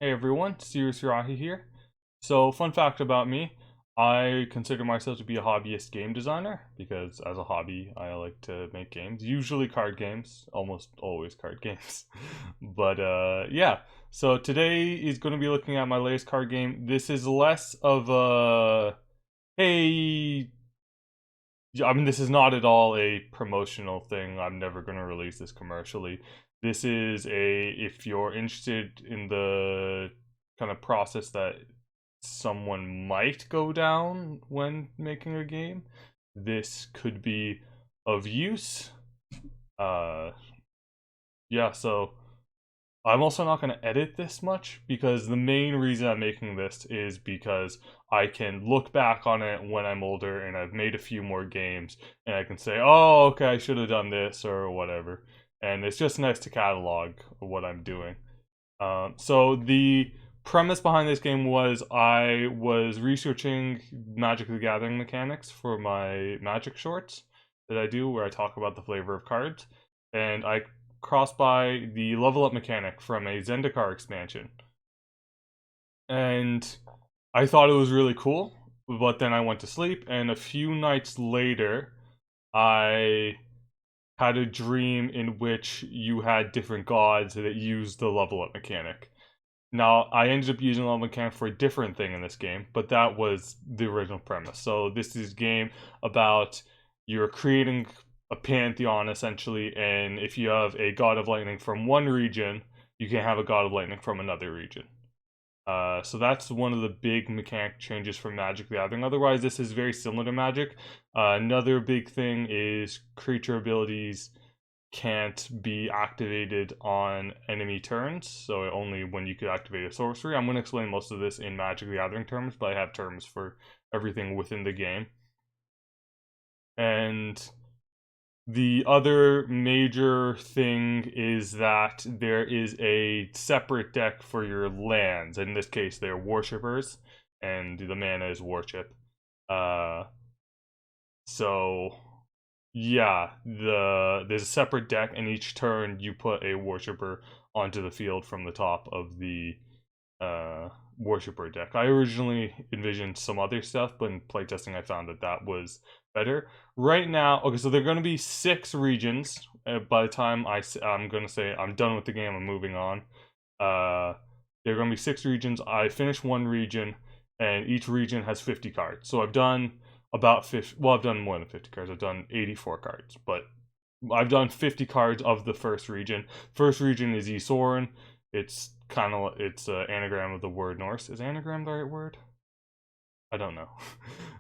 Hey everyone, Sirius Rahi here. So, fun fact about me, I consider myself to be a hobbyist game designer because as a hobby, I like to make games, usually card games, almost always card games. But yeah, so today is going to be looking at my latest card game. This is less of a, hey, I mean, this is not at all a promotional thing. I'm never going to release this commercially. This is if you're interested in the kind of process that someone might go down when making a game, this could be of use. Uh, yeah, so I'm also not going to edit this much because the main reason I'm making this is because I can look back on it when I'm older and I've made a few more games and I can say, oh, okay, I should have done this or whatever. And it's just nice to catalog what I'm doing. So the premise behind this game was I was researching Magic the Gathering mechanics for my Magic shorts that I do, where I talk about the flavor of cards, and I crossed by the level up mechanic from a Zendikar expansion, and I thought it was really cool. But then I went to sleep, and a few nights later, I had a dream in which you had different gods that used the level up mechanic. Now, I ended up using level mechanic for a different thing in this game, but that was the original premise. So this is a game about you're creating a pantheon essentially, and if you have a god of lightning from one region, you can have a god of lightning from another region. So that's one of the big mechanic changes from Magic the Gathering. Otherwise, this is very similar to Magic. Another big thing is creature abilities can't be activated on enemy turns, so only when you could activate a sorcery. I'm going to explain most of this in Magic the Gathering terms, but I have terms for everything within the game. And the other major thing is that there is a separate deck for your lands. In this case, they're worshippers, and the mana is worship. Uh, so yeah, there's a separate deck, and each turn you put a worshipper onto the field from the top of the worshiper deck. I originally envisioned some other stuff, but in playtesting I found that that was better. Right now, okay, so there are going to be 6 regions. By the time I'm going to say I'm done with the game, I'm moving on. There are going to be 6 regions. I finished one region, and each region has 50 cards. So I've done about 50. Well, I've done more than 50 cards. I've done 84 cards, but I've done 50 cards of the first region. First region is Esorn. It's an anagram of the word Norse. Is anagram the right word? I don't know,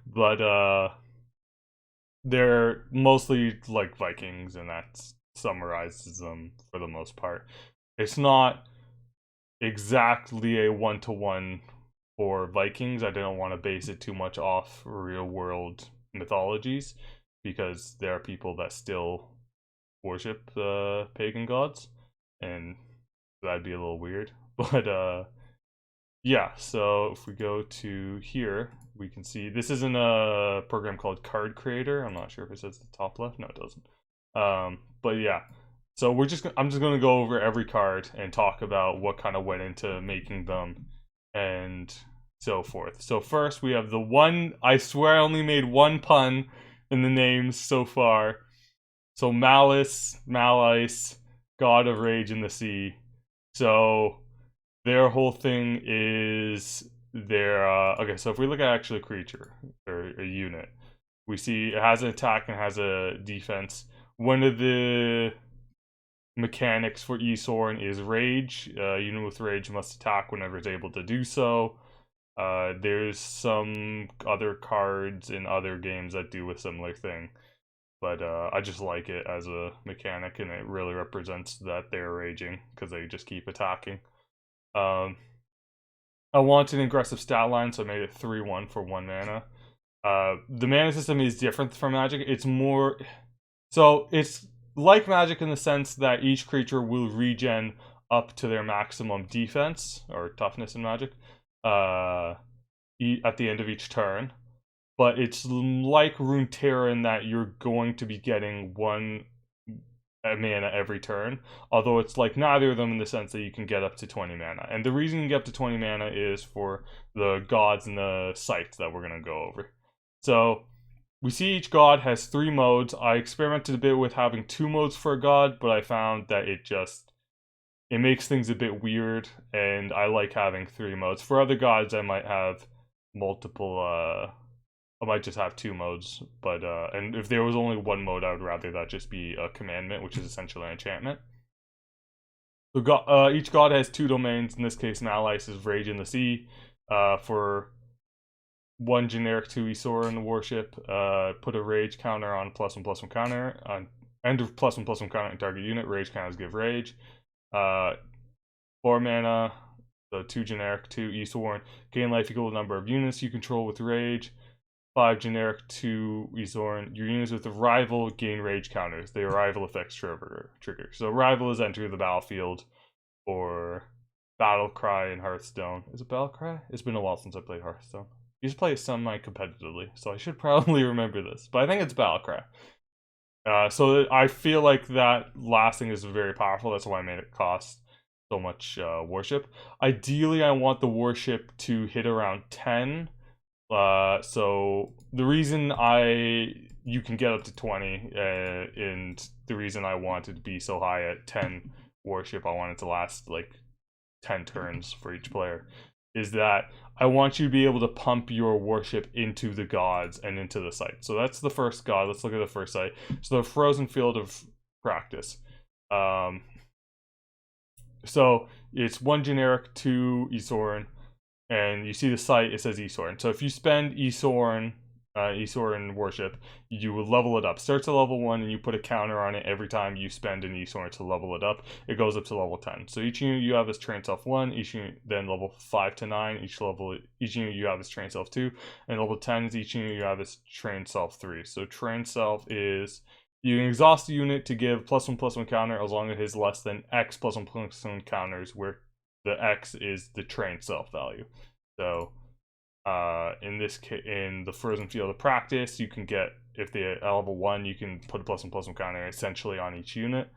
but they're mostly like Vikings, and that summarizes them for the most part. It's not exactly a one-to-one for Vikings. I didn't want to base it too much off real world mythologies because there are people that still worship the pagan gods, and that'd be a little weird. But yeah, so if we go to here, we can see this is in a program called Card Creator. I'm not sure if it says the top left. No, it doesn't. But yeah, so I'm just gonna go over every card and talk about what kind of went into making them and so forth. So first we have the one. I swear I only made one pun in the names so far. So Malice, God of Rage in the Sea. So their whole thing is their okay, so if we look at actually a creature or a unit, we see it has an attack and has a defense. One of the mechanics for Esorn is rage. Unit with rage must attack whenever it's able to do so. There's some other cards in other games that do a similar thing, but I just like it as a mechanic, and it really represents that they're raging because they just keep attacking. Um, I wanted an aggressive stat line, so I made it 3/1 for 1 mana. The mana system is different from Magic. It's more. So it's like Magic in the sense that each creature will regen up to their maximum defense or toughness in Magic at the end of each turn. But it's like Runeterra in that you're going to be getting one mana every turn, although it's like neither of them in the sense that you can get up to 20 mana. And the reason you get up to 20 mana is for the gods and the sites that we're going to go over. So we see each god has 3 modes. I experimented a bit with having 2 modes for a god, but I found that it makes things a bit weird, and I like having 3 modes. For other gods, I might have multiple, I might just have 2 modes, but, and if there was only 1 mode, I would rather that just be a commandment, which is essentially an enchantment. So each god has 2 domains. In this case, Malise is Rage in the Sea. For 1 generic 2 Esorn worship, put a Rage counter on +1/+1 counter, on end of +1/+1 counter on target unit. Rage counters give Rage. 4 mana, the 2 generic 2 Esorn, gain life equal to the number of units you control with Rage. 5 generic 2 Esorn. Your units with Arrival gain Rage counters. The Arrival effects trigger. So Arrival is enter the battlefield, or Battle Cry in Hearthstone. Is it Battle Cry? It's been a while since I played Hearthstone. I used to play semi-competitively, so I should probably remember this. But I think it's Battle Cry. So I feel like that last thing is very powerful. That's why I made it cost so much worship. Ideally, I want the worship to hit around 10. So the reason you can get up to 20, and the reason I wanted to be so high at 10 worship, I want it to last like 10 turns for each player, is that I want you to be able to pump your worship into the gods and into the site. So that's the first god. Let's look at the first site. So the Frozen Field of Practice. So it's 1 generic 2 Esorn. And you see the site, it says Esorn. So if you spend Esorn worship, you will level it up. Starts at level 1, and you put a counter on it every time you spend an Esorn to level it up. It goes up to level 10. So each unit you have is Train Self 1, each unit then level 5 to 9, each unit you have is Train Self 2, and level 10 is each unit you have is Train Self 3. So Train Self is, you can exhaust the unit to give +1/+1 counter as long as it has less than X +1/+1 counters, where the X is the train self value. So in this case, in the Frozen Field of Practice, you can get, if they're at level 1, you can put a +1/+1 counter essentially on each unit,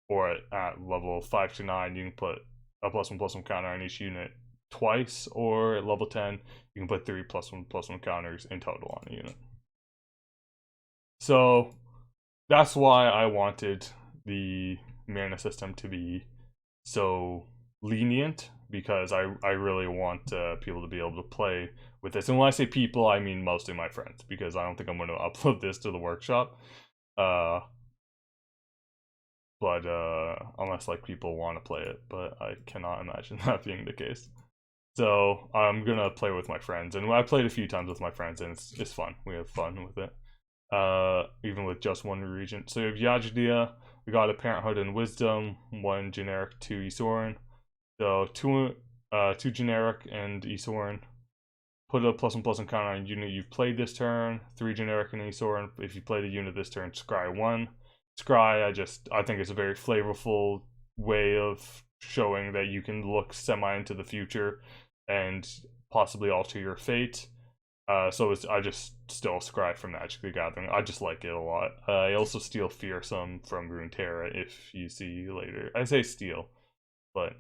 or at level 5 to 9, you can put a +1/+1 counter on each unit twice, or at level 10, you can put 3 +1/+1 counters in total on a unit. So that's why I wanted the mana system to be so lenient, because I really want people to be able to play with this. And when I say people, I mean mostly my friends, because I don't think I'm going to upload this to the workshop. But unless like people want to play it, but I cannot imagine that being the case. So I'm gonna play with my friends, and I played a few times with my friends, and it's fun. We have fun with it. Even with just 1 regent. So you have Yajidia, we got a Parenthood and Wisdom, 1 generic 2 Esorn. So 2 generic and Esorn. Put a +1/+1 counter on a unit you've played this turn. 3 generic and Esorn. If you played a unit this turn, scry 1. Scry, I think it's a very flavorful way of showing that you can look semi into the future and possibly alter your fate. So I just steal Scry from Magic the Gathering. I just like it a lot. I also steal Fearsome from Runeterra, if you see later. I say steal, but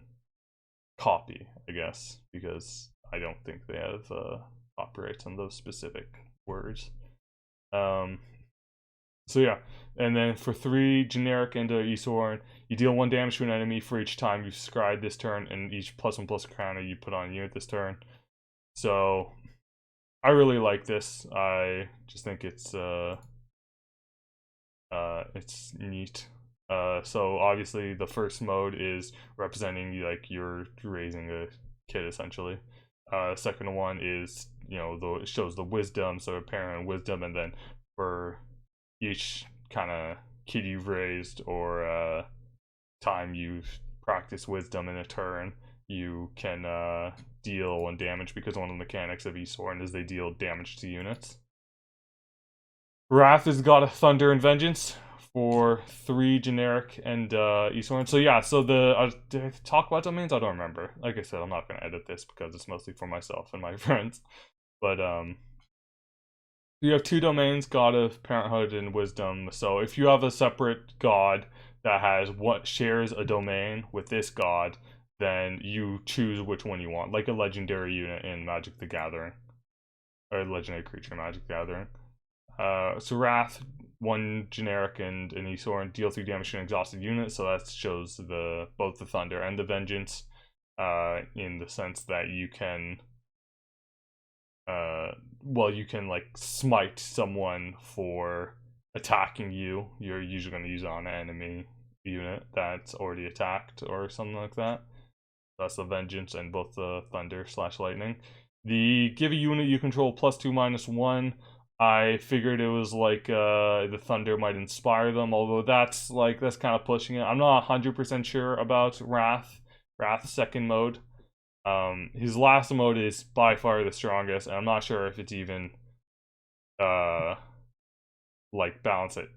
copy, I guess, because I don't think they have copyrights on those specific words. So yeah, and then for 3 generic and Esorn, you deal 1 damage to an enemy for each time you scry this turn, and each +1/+1 counter you put on a unit this turn. So I really like this. I just think it's neat. So obviously the first mode is representing like you're raising a kid essentially. Second one is, it shows the wisdom, so a parent and wisdom, and then for each kind of kid you've raised or time you've practiced wisdom in a turn, you can deal 1 damage, because one of the mechanics of Esorn is they deal damage to units. Wrath has got a Thunder and Vengeance for 3 generic and Esorn. So yeah, so did I talk about domains? I don't remember. Like I said, I'm not going to edit this because it's mostly for myself and my friends. But you have 2 domains, God of Parenthood and Wisdom. So if you have a separate god that has what shares a domain with this god, then you choose which one you want, like a legendary unit in Magic the Gathering, or legendary creature in Magic the Gathering. So Wrath, one generic and an Esorn, deal 3 damage to an exhausted unit, so that shows both the Thunder and the Vengeance, in the sense that you can you can like smite someone for attacking you. You're usually going to use it on an enemy unit that's already attacked or something like that. That's the Vengeance and both the Thunder / Lightning. The give a unit you control +2/-1. I figured it was like the Thunder might inspire them, although that's kind of pushing it. I'm not 100% sure about Wrath's second mode. His last mode is by far the strongest, and I'm not sure if it's even balance at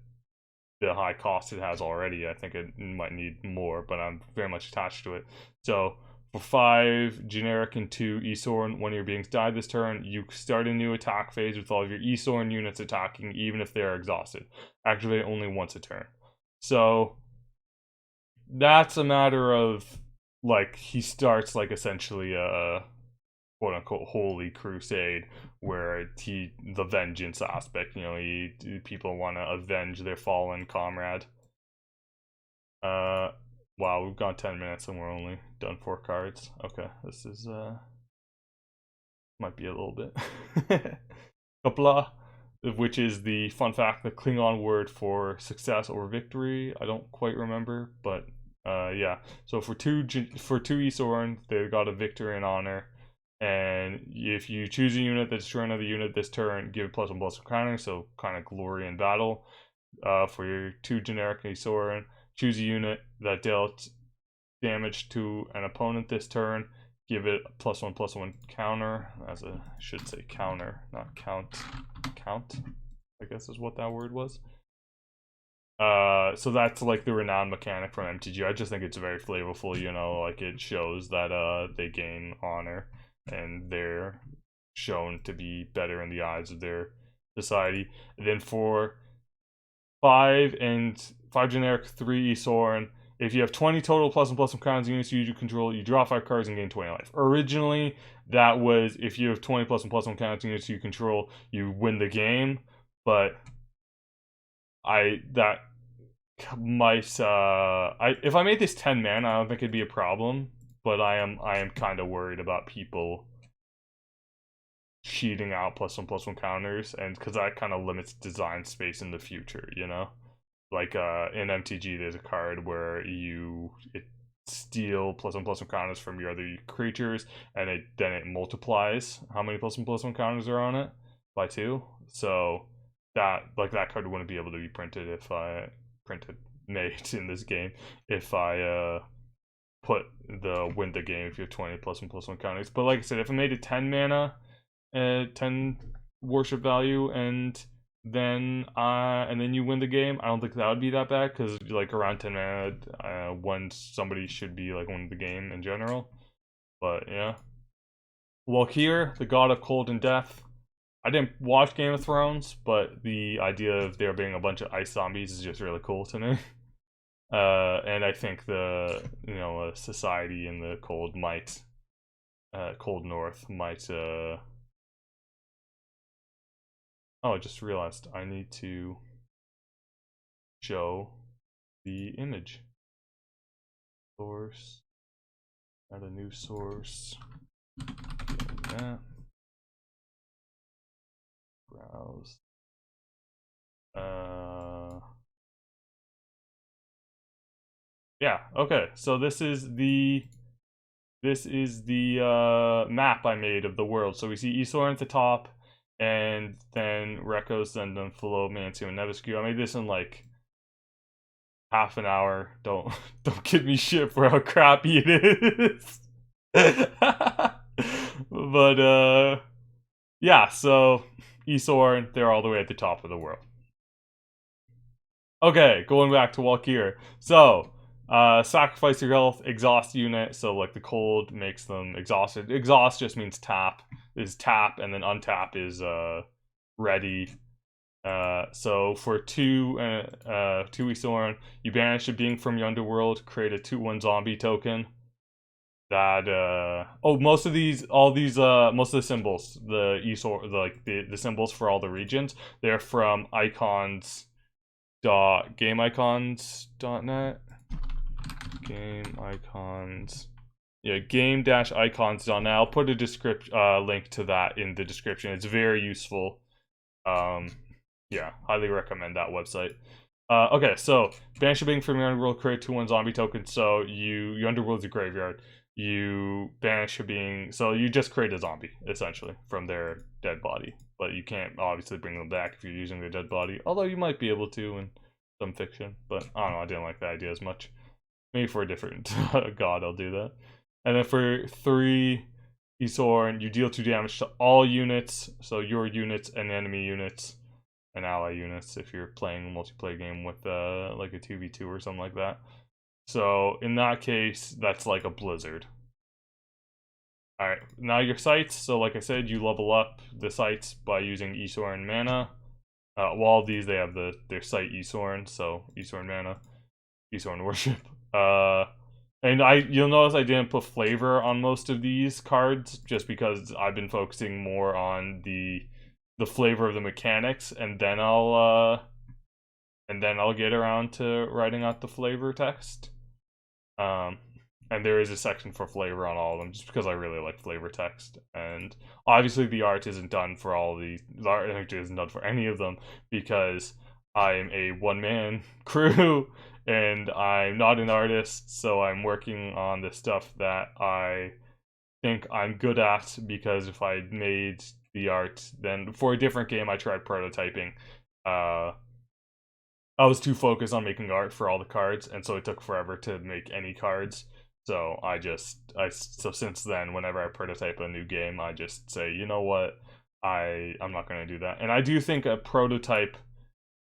the high cost it has already. I think it might need more, but I'm very much attached to it. So for 5 generic and 2 Esorn, one of your beings died this turn, you start a new attack phase with all of your Esorn units attacking, even if they are exhausted. Activate only once a turn. So that's a matter of he starts essentially a quote unquote holy crusade where the vengeance aspect, people want to avenge their fallen comrade. Wow, we've gone 10 minutes and we're only done 4 cards. Okay, this is might be a little bit. Kapla, which is the fun fact, the Klingon word for success or victory. I don't quite remember, but yeah. So for two Esorn, they got a victory and honor. And if you choose a unit that destroys another unit this turn, give it +1/+1 counter, so kind of glory in battle. For your 2 generic Esorn, choose a unit that dealt damage to an opponent this turn, give it a +1/+1 counter. Should say counter, not count. Count, I guess is what that word was. So that's the renowned mechanic from MTG. I just think it's very flavorful, it shows that they gain honor and they're shown to be better in the eyes of their society. And then for 5 generic 3 Esorn, if you have 20 total +1/+1 counters units you control, you draw 5 cards and gain 20 life. Originally, that was if you have 20 +1/+1 counters units you control, you win the game. But if I made this 10 mana, I don't think it'd be a problem. But I am kind of worried about people cheating out +1/+1 counters, and because that kind of limits design space in the future, in MTG there's a card where it steal +1/+1 counters from your other creatures, and then it multiplies how many +1/+1 counters are on it by 2. So that card wouldn't be able to be printed if I made in this game if I put the win the game if you have 20 +1/+1 counters. But like I said, if I made it 10 mana, 10 worship value, and then you win the game, I don't think that would be that bad, because around 10 mana, when somebody should be winning the game in general. But yeah, Valkyr, the god of cold and death. I didn't watch Game of Thrones, but the idea of there being a bunch of ice zombies is just really cool to me. And I think the society in the cold north might oh, I just realized I need to show the image. Source. Add a new source. That. Browse. Yeah, okay. So this is the map I made of the world. So we see Esorn at the top, and then Rekos, then Philo, Mansu, and Nevescu. I made this in half an hour. Don't give me shit for how crappy it is. But yeah, so Esorn, they're all the way at the top of the world. Okay, going back to Valkyr. So sacrifice your health, exhaust unit, so the cold makes them exhausted. Exhaust just means tap, and then untap is ready. So for two Esorn, you banish a being from your underworld, create a 2/1 zombie token. That most of the symbols, the Esorn, the symbols for all the regions, they're from icons.gameicons.net. Game icons. Yeah, game-icons.net. I'll put a link to that in the description. It's very useful. Yeah, highly recommend that website. Okay, so banish a being from your underworld, create 2/1 zombie token. So your underworld's a graveyard. You banish a being, so you just create a zombie essentially from their dead body, but you can't obviously bring them back if you're using their dead body. Although you might be able to in some fiction, but I don't know. I didn't like that idea as much. Maybe for a different god, I'll do that. And then for 3 Esorn, you deal 2 damage to all units, so your units and enemy units and ally units if you're playing a multiplayer game with like a 2v2 or something like that. So in that case, that's like a blizzard. Alright, now your sites. So like I said, you level up the sites by using Esorn mana. All these, they have their site Esorn, so Esorn mana, Esorn worship. And you'll notice I didn't put flavor on most of these cards just because I've been focusing more on the flavor of the mechanics, and then I'll get around to writing out the flavor text. And there is a section for flavor on all of them, just because I really like flavor text. And obviously the art isn't done for all of these. The art isn't done for any of them because I'm a one-man crew and I'm not an artist, so I'm working on the stuff that I think I'm good at, because if I made the art, then for a different game I tried prototyping. I was too focused on making art for all the cards, and so it took forever to make any cards. So so since then, whenever I prototype a new game, I just say, you know what, I'm not gonna do that. And I do think a prototype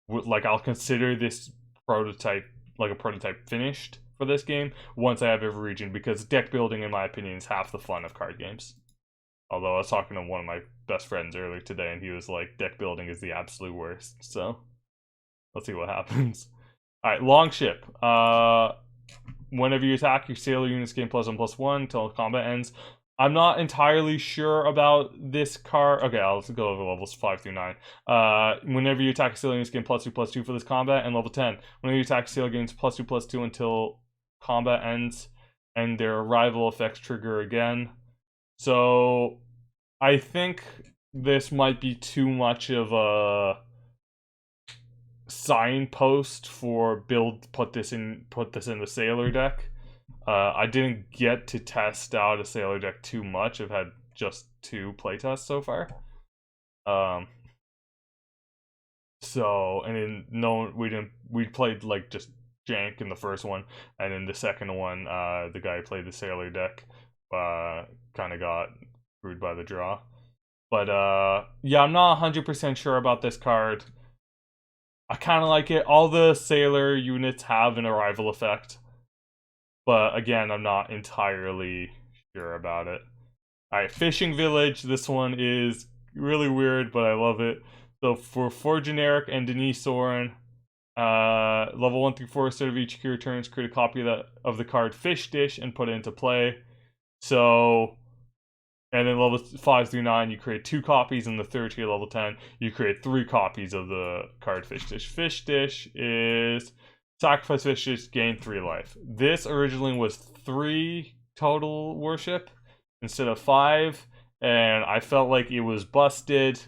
I'll consider this prototype like a prototype finished for this game once I have every region, because deck building, in my opinion, is half the fun of card games. Although I was talking to one of my best friends earlier today, and he was like, deck building is the absolute worst. So let's see what happens. Alright, Longship. Whenever you attack, your sailor units gain +1/+1 until combat ends. I'm not entirely sure about this card. Okay, I'll go over levels 5 through 9. Whenever you attack a sailor, units gain +2/+2 for this combat. And level 10, whenever you attack a sailor, gains +2/+2 until combat ends, and their arrival effects trigger again. So I think this might be too much of a signpost for put this in the sailor deck. I didn't get to test out a sailor deck too much. I've had just 2 playtests so far. So, and then we played like just jank in the first one, and in the second one, the guy who played the sailor deck kind of got screwed by the draw. But yeah, I'm not 100% sure about this card. I kind of like it. All the sailor units have an arrival effect, but again, I'm not entirely sure about it. Alright, Fishing Village. This one is really weird, but I love it. So for 4 generic and Denise Soren, level 1 through 4, instead of each your turns, create a copy of the card Fish Dish and put it into play. So, and then level 5 through 9, you create 2 copies, and the third tier, level 10, you create 3 copies of the card Fish Dish. Fish Dish is sacrifice Fish Dish, gain 3 life. This originally was 3 total worship instead of 5, and I felt like it was busted.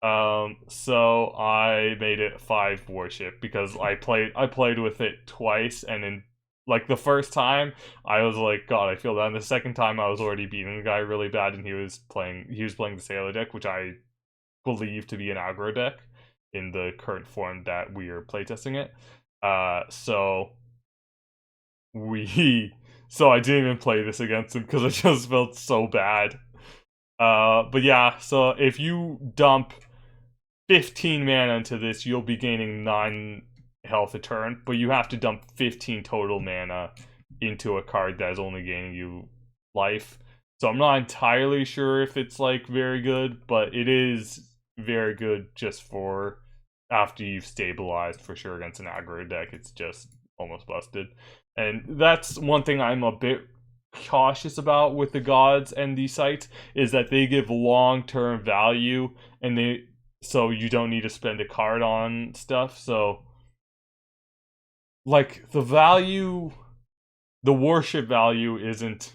So I made it 5 worship because I played with it twice, and in like the first time I was like, God, I feel that. And the second time I was already beating the guy really bad, and he was playing the sailor deck, which I believe to be an aggro deck in the current form that we are playtesting it. So I didn't even play this against him because I just felt so bad. But yeah, so if you dump 15 mana into this, you'll be gaining 9 health a turn, but you have to dump 15 total mana into a card that is only gaining you life. So I'm not entirely sure if it's like very good, but it is very good just for after you've stabilized for sure against an aggro deck, it's just almost busted. And that's one thing I'm a bit cautious about with the gods and these sites, is that they give long-term value, and so you don't need to spend a card on stuff. So like the worship value isn't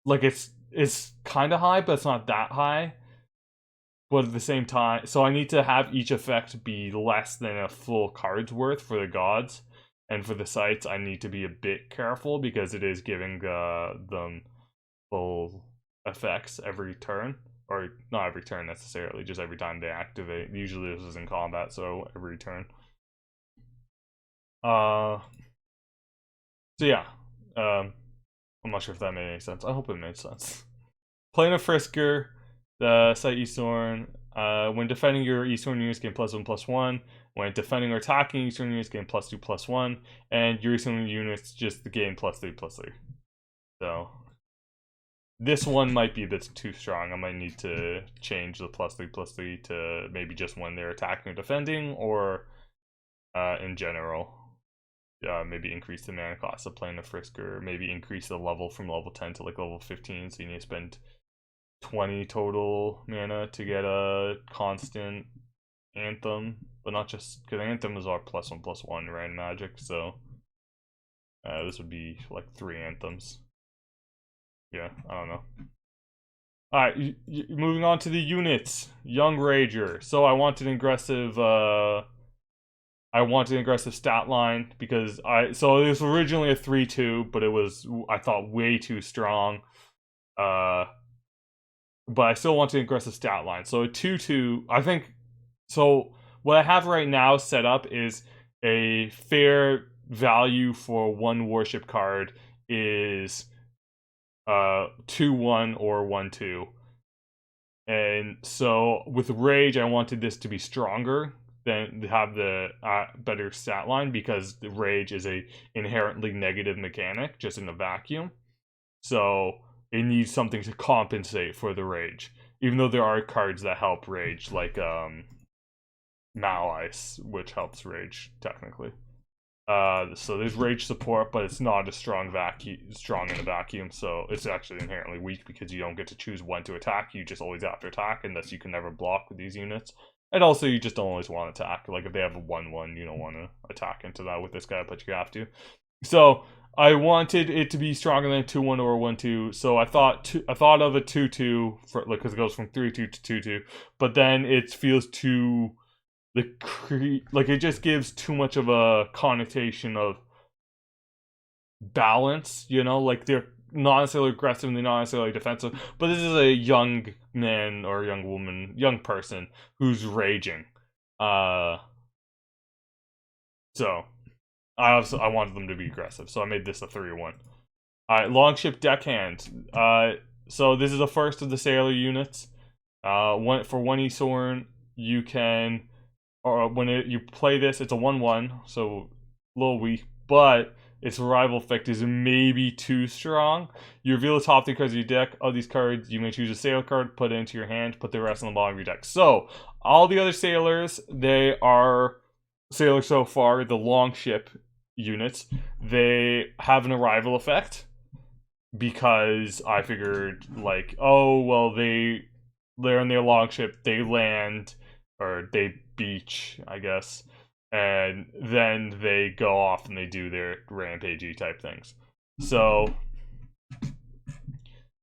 like, it's kind of high, but it's not that high. But at the same time, so I need to have each effect be less than a full card's worth for the gods. And for the sites, I need to be a bit careful because it is giving them full effects every turn. Or not every turn necessarily, just every time they activate. Usually this is in combat, so every turn. So yeah. I'm not sure if that made any sense. I hope it made sense. Playing a Frisker, the site Esorn. When defending, your Esorn units gain +1/+1. When defending or attacking, Esorn units gain +2/+1. And your Esorn units just gain +3/+3. So this one might be a bit too strong. I might need to change the +3/+3 to maybe just when they're attacking or defending, or in general. Maybe increase the mana cost of playing a Frisker. Maybe increase the level from level 10 to like level 15, so you need to spend 20 total mana to get a constant Anthem, but not just because Anthems are +1/+1 right in Magic, so this would be like 3 Anthems. Yeah, I don't know. Alright, moving on to the units. Young Rager. So I wanted an aggressive stat line because so it was originally a 3/2, but it was, I thought, way too strong. But I still want an aggressive stat line. So a 2/2, I think. So what I have right now set up is a fair value for one worship card is 2/1 or 1/2. And so with Rage, I wanted this to be stronger than have the better stat line, because the Rage is a inherently negative mechanic just in a vacuum. So it needs something to compensate for the Rage, even though there are cards that help Rage, like Malice, which helps Rage technically. So there's Rage support, but it's not as strong in a vacuum, so it's actually inherently weak because you don't get to choose when to attack. You just always have to attack, and thus you can never block with these units. And also, you just don't always want to attack. Like, if they have a 1/1, you don't want to attack into that with this guy, but you have to. So I wanted it to be stronger than 2/1 or 1/2. So I thought of a 2/2 for, like, because it goes from 3/2 to 2/2. But then it feels too, like it just gives too much of a connotation of balance. You know, like they're not necessarily aggressive and they're not necessarily defensive, but this is a young man or young woman, young person who's raging. So I wanted them to be aggressive, so I made this a 3/1. Alright, Longship Deckhand. So this is the first of the sailor units. For one Esorn, you can, or when you play this, it's a 1/1, so a little weak, but its rival effect is maybe too strong. You reveal the top 3 cards of your deck. Of these cards, you may choose a sailor card, put it into your hand, put the rest on the bottom of your deck. So all the other sailors, they are sailors so far, the Longship units, they have an arrival effect, because I figured, like, oh well, they're in their Longship, they land, or they beach, I guess, and then they go off and they do their rampagey type things. So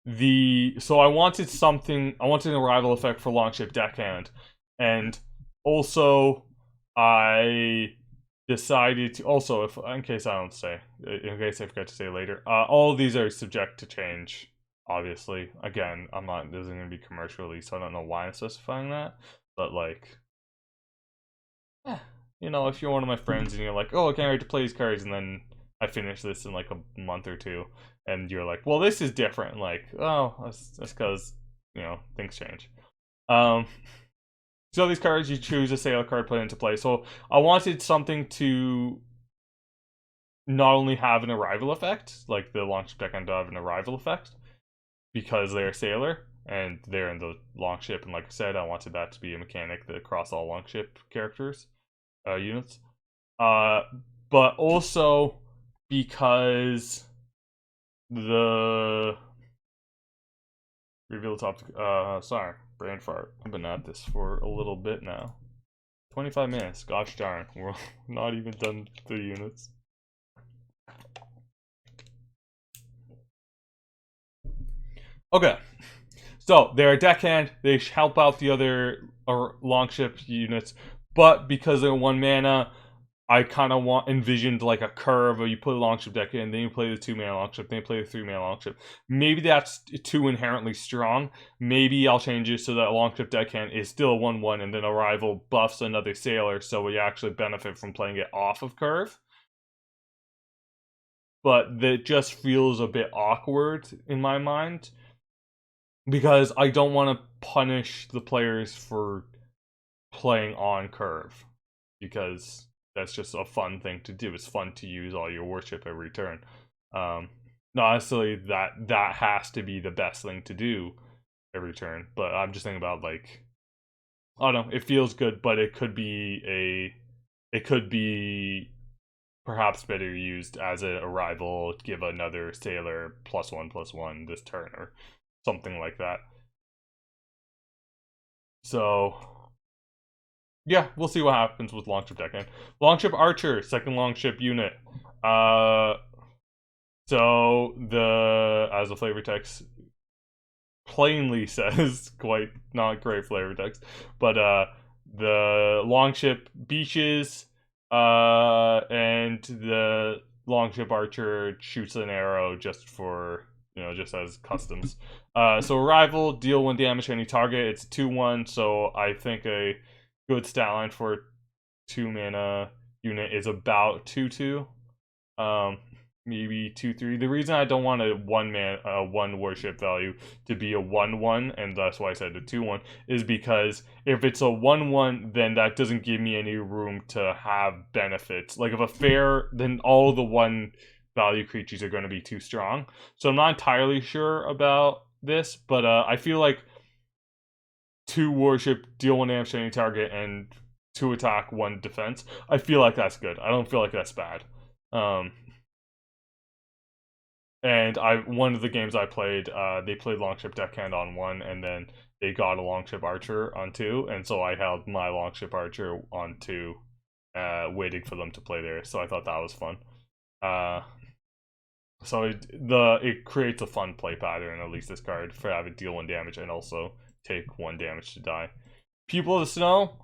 I wanted an arrival effect for Longship Deckhand, and also I decided to, also, in case I forget to say later, all of these are subject to change, obviously. Again, this isn't going to be commercial release, so I don't know why I'm specifying that, but like, you know, if you're one of my friends and you're like, oh, I can't wait to play these cards, and then I finish this in like a month or two, and you're like, well, this is different, like, oh, that's because, you know, things change. So these cards, you choose a sailor card, put it into play. So I wanted something to not only have an arrival effect, like the Longship Deckhand have an arrival effect, because they're sailor, and they're in the Longship, and like I said, I wanted that to be a mechanic that across all Longship characters, units. But also because the reveal the top. Sorry, brain fart. I've been at this for a little bit now. 25 minutes. Gosh darn, we're not even done the units. Okay, so they're a deckhand. They help out the other Longship units, but because they're 1 mana, I kind of envisioned like a curve where you put a Longship deckhand, then you play the 2 mana Longship, then you play the 3 mana Longship. Maybe that's too inherently strong. Maybe I'll change it so that Longship deckhand is still a 1/1, and then Arrival buffs another Sailor, so we actually benefit from playing it off of curve. But that just feels a bit awkward in my mind, because I don't want to punish the players for playing on curve, because that's just a fun thing to do. It's fun to use all your worship every turn. Not necessarily that has to be the best thing to do every turn, but I'm just thinking about, like, I don't know, it feels good, but it could be perhaps better used as an Arrival, give another Sailor +1/+1 this turn, or something like that. So yeah, we'll see what happens with Longship deckhand. Longship Archer, second Longship unit. So as the flavor text plainly says, quite not great flavor text, but the Longship beaches, and the Longship Archer shoots an arrow just for, just as customs. So Arrival, deal 1 damage to any target. It's 2/1, so I think a good stat line for 2 mana unit is about 2/2. Maybe 2/3. The reason I don't want a 1 worship value to be a 1/1, and that's why I said a 2/1, is because if it's a 1/1, then that doesn't give me any room to have benefits. Like, if a fair, then all the 1 value creatures are going to be too strong. So I'm not entirely sure about this, but I feel like 2 worship, deal 1 damage to any target, and 2 attack, 1 defense. I feel like that's good. I don't feel like that's bad. And one of the games I played, they played Longship deckhand on 1, and then they got a Longship Archer on 2, and so I held my Longship Archer on 2, waiting for them to play there. So I thought that was fun. So it creates a fun play pattern, at least this card, for having deal 1 damage and also take 1 damage to die. People of the Snow,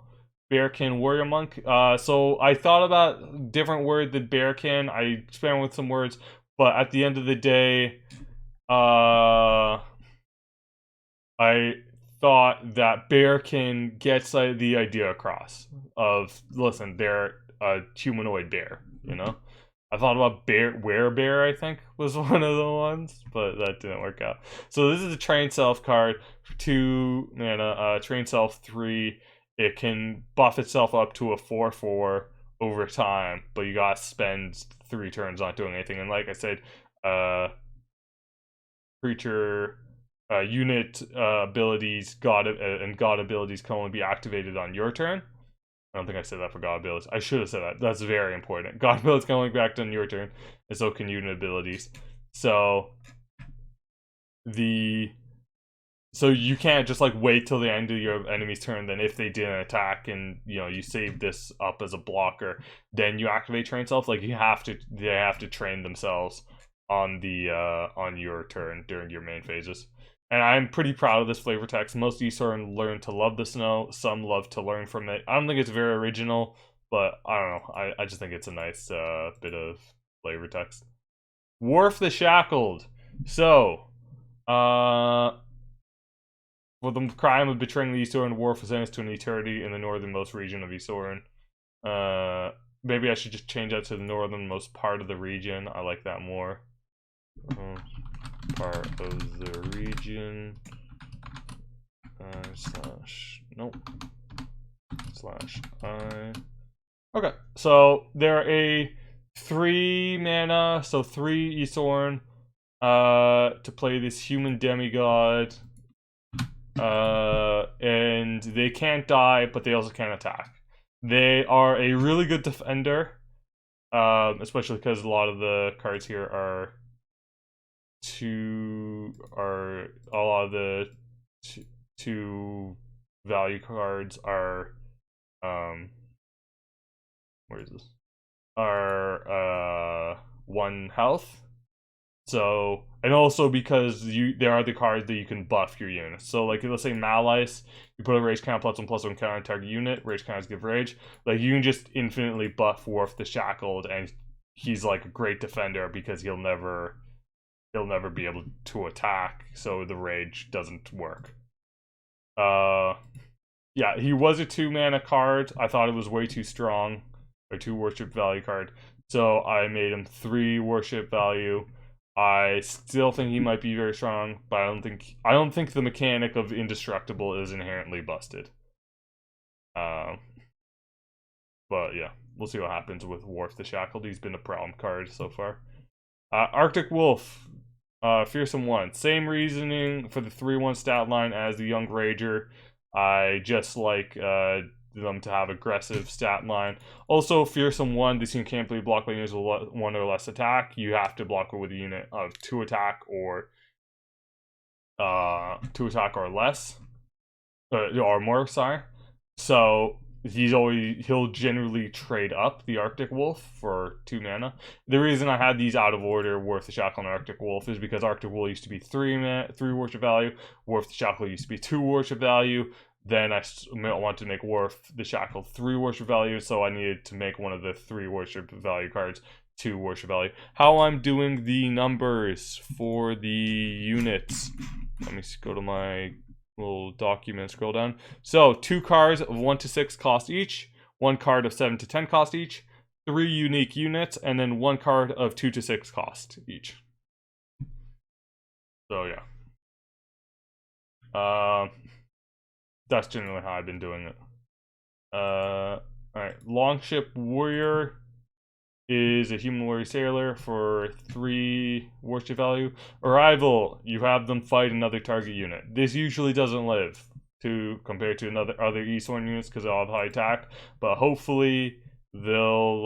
Bearkin Warrior Monk. So I thought about different word than Bearkin. I experimented with some words, but at the end of the day, I thought that Bearkin gets the idea across of, listen, they're a humanoid bear, I thought about Bear, I think, was one of the ones, but that didn't work out. So this is a Train Self card, 2 mana, Train Self 3. It can buff itself up to a 4/4 over time, but you gotta spend 3 turns not doing anything. And like I said, creature unit abilities, God abilities can only be activated on your turn. I don't think I said that for God abilities. I should have said that. That's very important. God abilities can only be activated on your turn, and so can unit abilities. So you can't just wait till the end of your enemy's turn. Then if they didn't attack and you save this up as a blocker, then you activate Train Self. They have to train themselves on your turn during your main phases. And I'm pretty proud of this flavor text. Most Esorn learn to love the snow. Some love to learn from it. I don't think it's very original, but I don't know. I just think it's a nice bit of flavor text. Worf the Shackled. So, for the crime of betraying the Esorn, Worf was sentenced to an eternity in the northernmost region of Esorn. Maybe I should just change that to the northernmost part of the region. I like that more. Part of the region /I. Okay, so they're a 3 mana, so 3 Esorn to play this human demigod And they can't die, but they also can't attack. They are a really good defender, especially because a lot of the cards here are a lot of the two value cards are where is this? Are 1 health. So, and also because there are the cards that you can buff your units. So, like, let's say Malice, you put a rage count +1/+1 counter on target unit, rage counters give rage. Like, you can just infinitely buff Worf the Shackled, and he's like a great defender because he'll never be able to attack, so the rage doesn't work. Yeah, he was a 2-mana card. I thought it was way too strong, or 2 worship value card. So I made him 3 worship value. I still think he might be very strong, but I don't think the mechanic of indestructible is inherently busted. But yeah, we'll see what happens with Worf the Shackled. He's been a problem card so far. Arctic Wolf, Fearsome 1. Same reasoning for the 3/1 stat line as the Young Rager. I just like them to have aggressive stat line. Also, Fearsome 1, this unit can't be blocked by units with 1 or less attack. You have to block it with a unit of 2 attack or 2 attack or less. Or more, sorry. So he'll generally trade up the Arctic Wolf for 2 mana. The reason I had these out of order, Worf the Shackle and Arctic Wolf, is because Arctic Wolf used to be 3 worship value, Worf the Shackle used to be 2 worship value. Then I wanted to make Worf the Shackle 3 worship value, so I needed to make one of the 3 worship value cards 2 worship value. How I'm doing the numbers for the units. Let me go to my little document, scroll down. So 2 cards of 1 to 6 cost each, 1 card of 7 to 10 cost each, 3 unique units, and then 1 card of 2 to 6 cost each. So yeah. That's generally how I've been doing it. Alright, Longship Warrior is a human warrior sailor for 3 worship value. Arrival, you have them fight another target unit. This usually doesn't live compared to other Esorn units because they'll have high attack, but hopefully they'll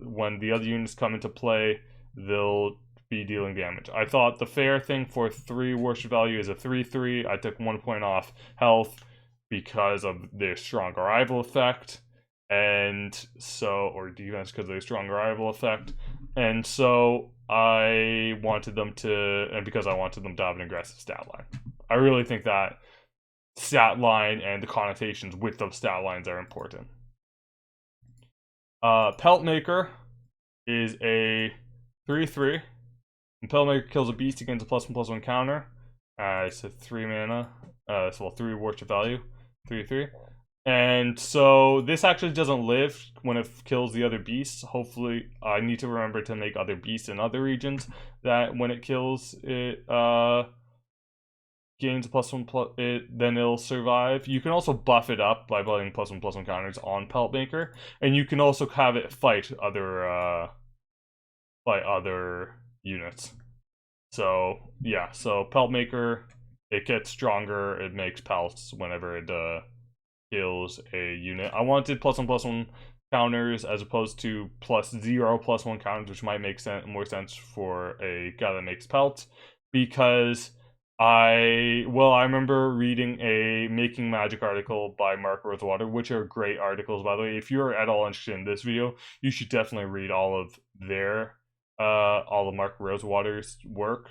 when the other units come into play, they'll be dealing damage. I thought the fair thing for 3 worship value is a 3/3. I took 1 point off health because of their strong arrival effect, and so, or defense because of their strong arrival effect, and so I wanted them to, and because I wanted them to have an aggressive stat line. I really think that stat line and the connotations with those stat lines are important. Pelt Maker is a 3/3. And Pelt Maker kills a beast against a +1/+1 counter. It's a 3 mana. So 3 worship value. 3/3. And so this actually doesn't live when it kills the other beasts. Hopefully, I need to remember to make other beasts in other regions that when it kills it, gains a +1/+, then it'll survive. You can also buff it up by putting +1/+1 counters on Pelt Maker, and you can also have it fight other units. So yeah, so Pelt Maker, it gets stronger. It makes pelts whenever it kills a unit. I wanted +1/+1 counters as opposed to +0/+1 counters, which might make more sense for a guy that makes pelts, because I remember reading a Making Magic article by Mark Rosewater, which are great articles, by the way. If you're at all interested in this video, you should definitely read all of Mark Rosewater's work.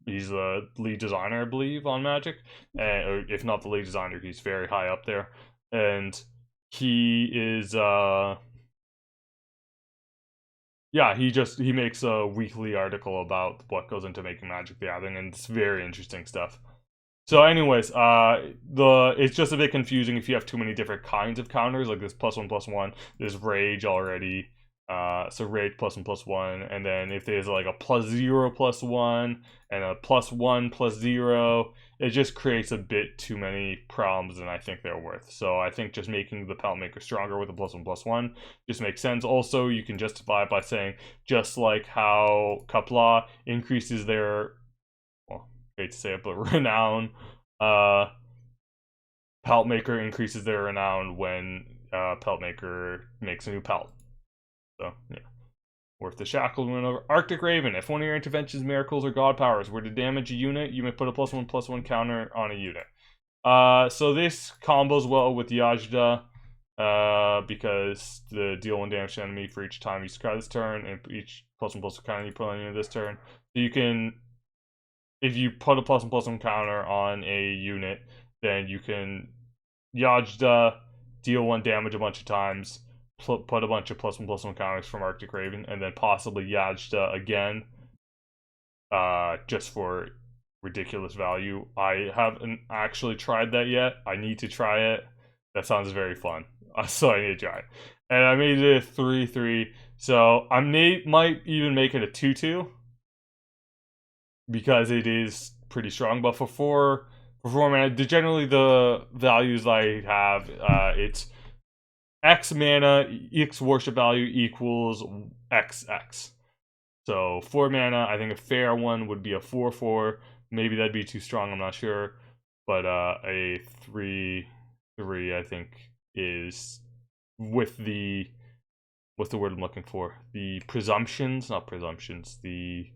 He's a lead designer, I believe, on Magic, or if not the lead designer, he's very high up there. And he is he makes a weekly article about what goes into making Magic the Gathering, and it's very interesting stuff. So anyways, it's just a bit confusing if you have too many different kinds of counters, like this +1/+1, there's Rage already, so Rage +1/+1, and then if there's like a +0/+1 and a +1/+0, it just creates a bit too many problems than I think they're worth. So I think just making the Pelt Maker stronger with a +1/+1 just makes sense. Also, you can justify it by saying, just like how Kapla increases their, well, hate to say it, but renown Pelt Maker increases their renown when Pelt Maker makes a new pelt. So, yeah. Worth the shackle win over Arctic Raven. If one of your interventions, miracles, or god powers were to damage a unit, you may put a +1/+1 counter on a unit. So this combos well with Yajda, because the deal 1 damage to enemy for each time you scry this turn, and each +1/+1 counter you put on unit this turn. So you can, if you put a +1/+1 counter on a unit, then you can Yajda, deal 1 damage a bunch of times, put a bunch of +1/+1 counters from Arctic Raven, and then possibly Yajda again, just for ridiculous value. I haven't actually tried that yet. I need to try it. That sounds very fun. So I need to try it. And I made it a 3/3. So I might even make it a 2/2. Because it is pretty strong. But for four mana, generally the values I have, it's X mana, X worship value equals XX. So 4 mana, I think a fair one would be a 4/4. Maybe that'd be too strong, I'm not sure. But a 3/3, I think, is with the, what's the word I'm looking for? The presumptions, not presumptions, the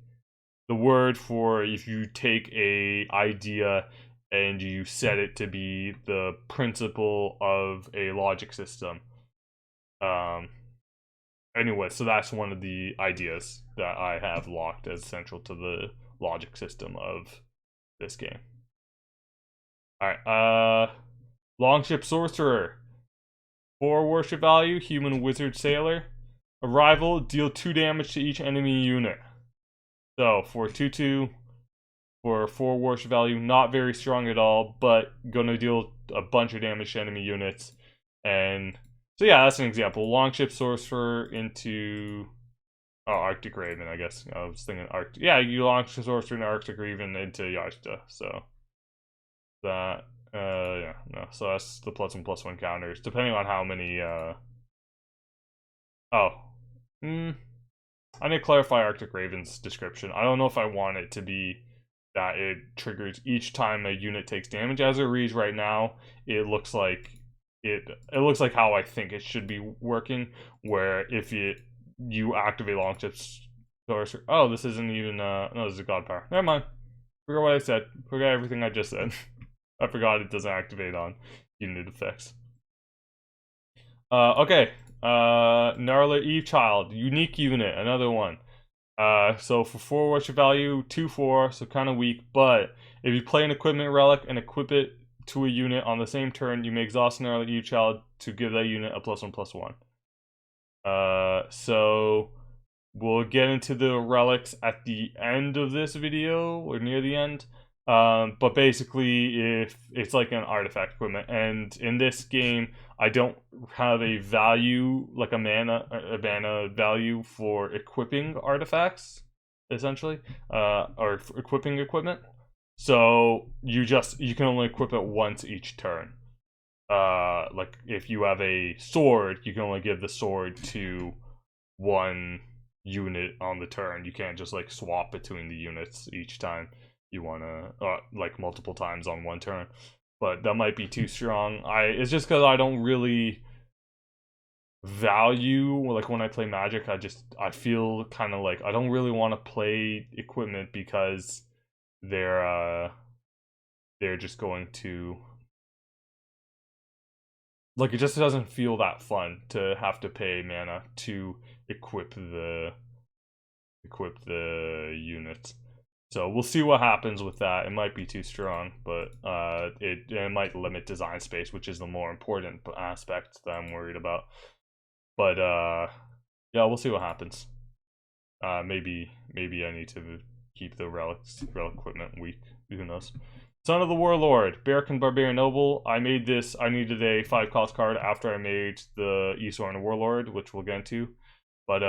word for if you take a idea and you set it to be the principle of a logic system. Anyway, so that's one of the ideas that I have locked as central to the logic system of this game. Alright, Longship Sorcerer. 4 worship value, human wizard sailor. Arrival, deal 2 damage to each enemy unit. So for 2/2, for 4 worship value, not very strong at all, but gonna deal a bunch of damage to enemy units. And so yeah, that's an example. Longship Sorcerer into Arctic Raven, I guess. I was thinking Arctic. Yeah, you Longship Sorcerer into Arctic Raven into Yashta. So that yeah, no. So that's the +1/+1 counters, depending on how many I need to clarify Arctic Raven's description. I don't know if I want it to be that it triggers each time a unit takes damage. As it reads right now, it looks like looks like how I think it should be working, where if you activate Longship Sorcerer. Oh, this isn't even no, this is a god power. Never mind. Forget what I said. Forget everything I just said. I forgot it doesn't activate on unit effects. Okay. Gnarly Eve Child, unique unit, another one. So for 4 worship value, 2/4, so kind of weak, but if you play an equipment relic and equip it to a unit on the same turn, you may exhaust Gnarly Eve Child to give that unit a +1/+1. So we'll get into the relics at the end of this video, or near the end. But basically, if it's like an artifact equipment, and in this game, I don't have a value, like a mana value for equipping artifacts, essentially, or equipping equipment. So you can only equip it once each turn. Like if you have a sword, you can only give the sword to one unit on the turn. You can't just like swap between the units each time you want to, like multiple times on one turn. But that might be too strong. It's just because I don't really value, like when I play Magic, I feel kind of like I don't really want to play equipment because they're just going to, like, it just doesn't feel that fun to have to pay mana to equip the units. So we'll see what happens with that. It might be too strong, but it might limit design space, which is the more important aspect that I'm worried about. But yeah, we'll see what happens. Maybe I need to keep the relic equipment weak. Who knows? Son of the Warlord, Barracan Barbarian Noble. I made this. I needed a 5-cost card after I made the Esorn Warlord, which we'll get into. But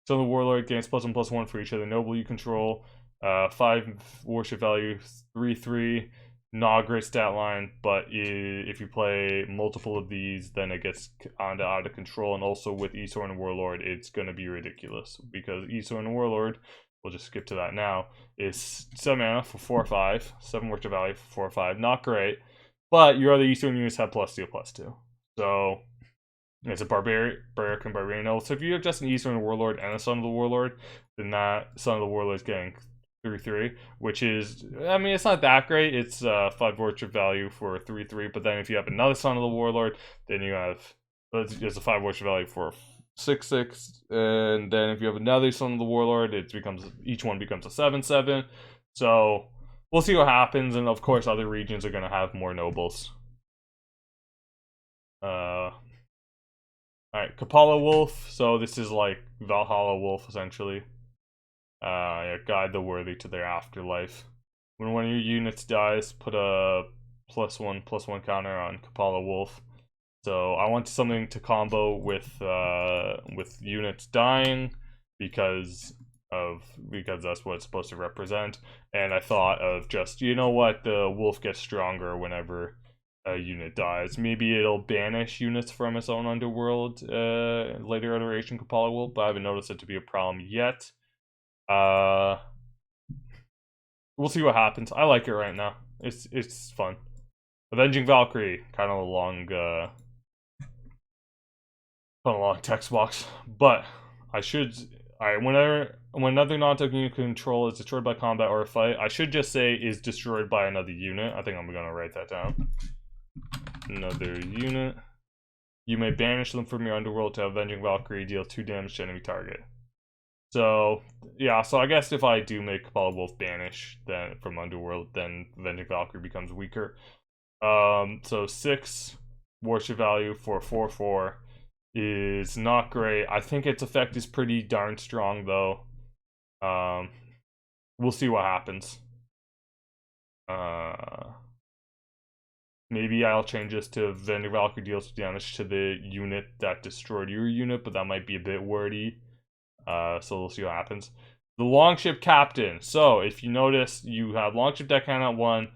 Son of the Warlord gains +1/+1 for each other noble you control. 5 worship value, 3/3, not great stat line, but if you play multiple of these, then it gets out of control. And also with Esorn Warlord, it's gonna be ridiculous because Esorn Warlord we'll just skip to that now, is 7 mana for 4/5, 7 worship value for 4/5. Not great, but your other Esorn units have +2/+2. So it's a barbarian and barbarian noble. So if you have just an Esorn Warlord and a Son of the Warlord, then that Son of the Warlord is getting 3/3, which is, I mean, it's not that great. It's 5 worship value for 3/3, but then if you have another Son of the Warlord, then you have, there's a 5 worship value for 6/6, and then if you have another Son of the Warlord, each one becomes a 7/7. So we'll see what happens, and of course other regions are going to have more nobles. Alright, Kapala Wolf. So this is like Valhalla Wolf, essentially. Yeah, guide the worthy to their afterlife. When one of your units dies, put a +1/+1 counter on Kapala Wolf. So I want something to combo with units dying because that's what it's supposed to represent. And I thought of just, you know what, the wolf gets stronger whenever a unit dies. Maybe it'll banish units from its own underworld later iteration Kapala Wolf, but I haven't noticed it to be a problem yet. We'll see what happens. I like it right now. It's fun. Avenging Valkyrie, kind of a long text box, but when another non-token unit control is destroyed by combat or a fight, I should just say is destroyed by another unit. I think I'm gonna write that down. Another unit. You may banish them from your underworld to Avenging Valkyrie, deal 2 damage to enemy target. So yeah, so I guess if I do make Kapala Wolf banish then from underworld, then Avenging Valkyrie becomes weaker. So 6 worship value for 4/4 is not great. I think its effect is pretty darn strong though. We'll see what happens. Maybe I'll change this to Avenging Valkyrie deals damage to the unit that destroyed your unit, but that might be a bit wordy. So we'll see what happens. The Longship Captain. So if you notice, you have Longship Deckhand at 1,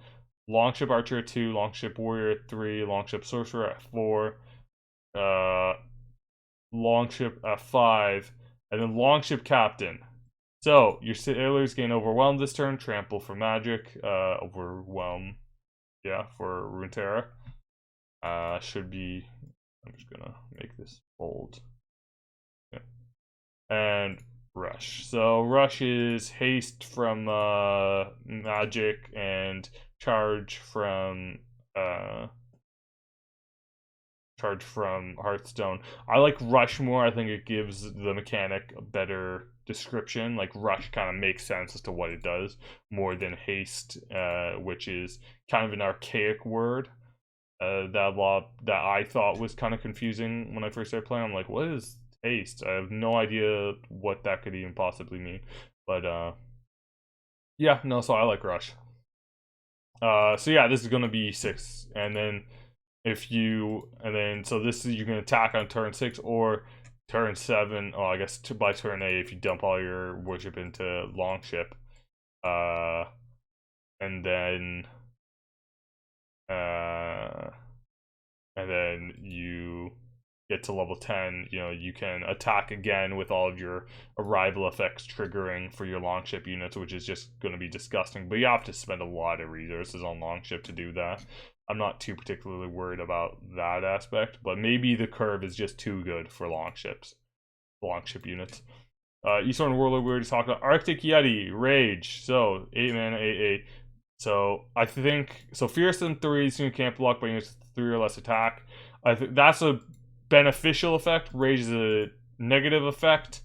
Longship Archer at 2, Longship Warrior at 3, Longship Sorcerer at 4, Longship at 5, and then Longship Captain. So your sailors gain Overwhelm this turn, Trample for magic, Overwhelm, yeah, for Runeterra. Should be, I'm just gonna make this bold. Yeah. And Rush. So Rush is haste from magic and charge from Hearthstone. I like Rush more. I think it gives the mechanic a better description. Like Rush kind of makes sense as to what it does more than haste, which is kind of an archaic word. That I thought was kind of confusing when I first started playing. I'm like, what is haste? I have no idea what that could even possibly mean. But yeah, no, so I like Rush. So yeah, this is gonna be 6, and then so this is, you can attack on turn 6 or turn 7. Oh, I guess by turn 8 if you dump all your worship into Longship, and then you get to level 10, you know, you can attack again with all of your arrival effects triggering for your Longship units, which is just going to be disgusting. But you have to spend a lot of resources on Longship to do that. I'm not too particularly worried about that aspect, but maybe the curve is just too good for Longship units. Esorn Warlord, we already talked about. Arctic Yeti, Rage. So 8 mana, 8/8. So I think Fearsome 3 you can't block by units 3 or less attack. I think that's a beneficial effect. Rage is a negative effect,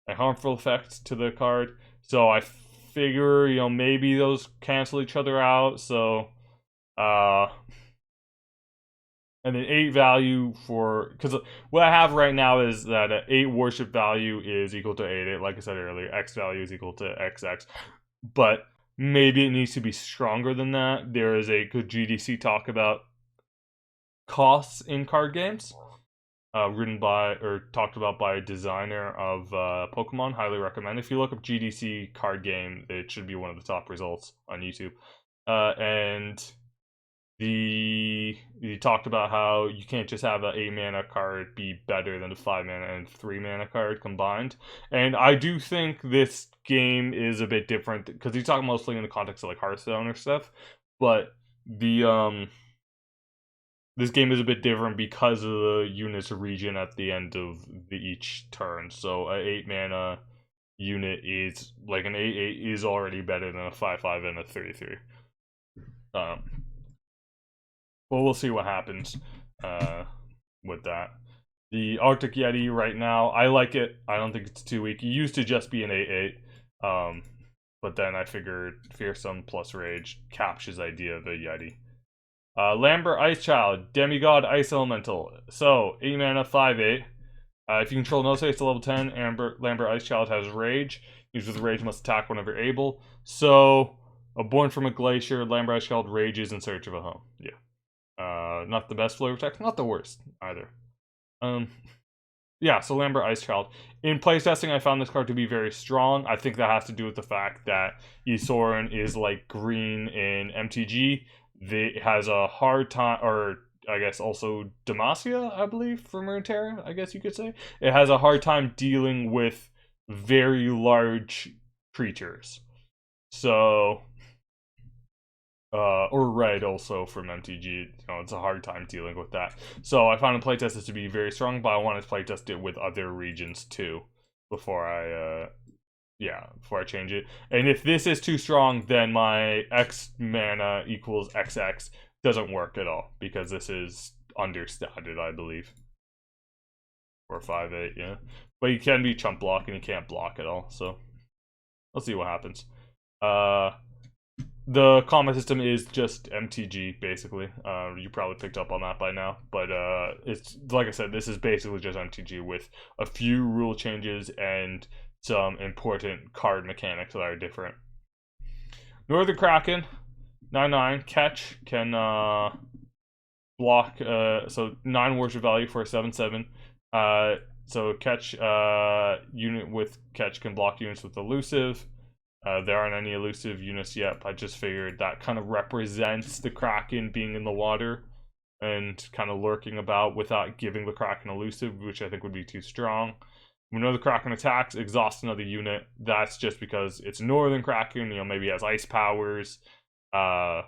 a harmful effect to the card. So I figure, you know, maybe those cancel each other out. So and then 8 value for, because what I have right now is that 8 worship value is equal to 8. Like I said earlier, X value is equal to XX. But maybe it needs to be stronger than that. There is a good GDC talk about costs in card games, written by or talked about by a designer of Pokemon. Highly recommend. If you look up GDC card game, it should be one of the top results on YouTube. And You talked about how you can't just have an 8 mana card be better than a 5 mana and 3 mana card combined. And I do think this game is a bit different because you talk mostly in the context of like Hearthstone or stuff, but the this game is a bit different because of the unit's region at the end of each turn. So a 8 mana unit is like an 8/8 is already better than a 5/5 and a 3/3. But we'll see what happens with that. The Arctic Yeti right now, I like it. I don't think it's too weak. It used to just be an 8/8. But then I figured Fearsome plus Rage captures the idea of a Yeti. Lambert Ice Child, Demigod Ice Elemental. So, 8 mana, 5/8. If you control no space to level 10, Lambert Ice Child has Rage. Users with Rage must attack whenever able. So, born from a glacier, Lambert Ice Child rages in search of a home. Yeah. Not the best flavor text, not the worst either. Yeah, so Lambert Ice Child. In playtesting, I found this card to be very strong. I think that has to do with the fact that Esorn is like green in MTG. It has a hard time, or I guess also Demacia, I believe, for Runeterra, I guess you could say. It has a hard time dealing with very large creatures. So, or red also from MTG, it's a hard time dealing with that. So I found a playtest is to be very strong, but I wanted to playtest it with other regions too before I change it. And if this is too strong, then my X mana equals XX doesn't work at all because this is understated, I believe. Or 5/8, yeah. But you can be chump block and you can't block at all, so let's see what happens. The combat system is just MTG, basically. You probably picked up on that by now. But it's like I said, this is basically just MTG with a few rule changes and some important card mechanics that are different. Northern Kraken, 9/9, catch, can block, so 9 worship value for a 7/7. So catch unit with catch can block units with elusive. There aren't any elusive units yet, but I just figured that kind of represents the Kraken being in the water and kind of lurking about without giving the Kraken elusive, which I think would be too strong. We know the Kraken attacks, exhaust another unit. That's just because it's Northern Kraken, maybe it has ice powers. But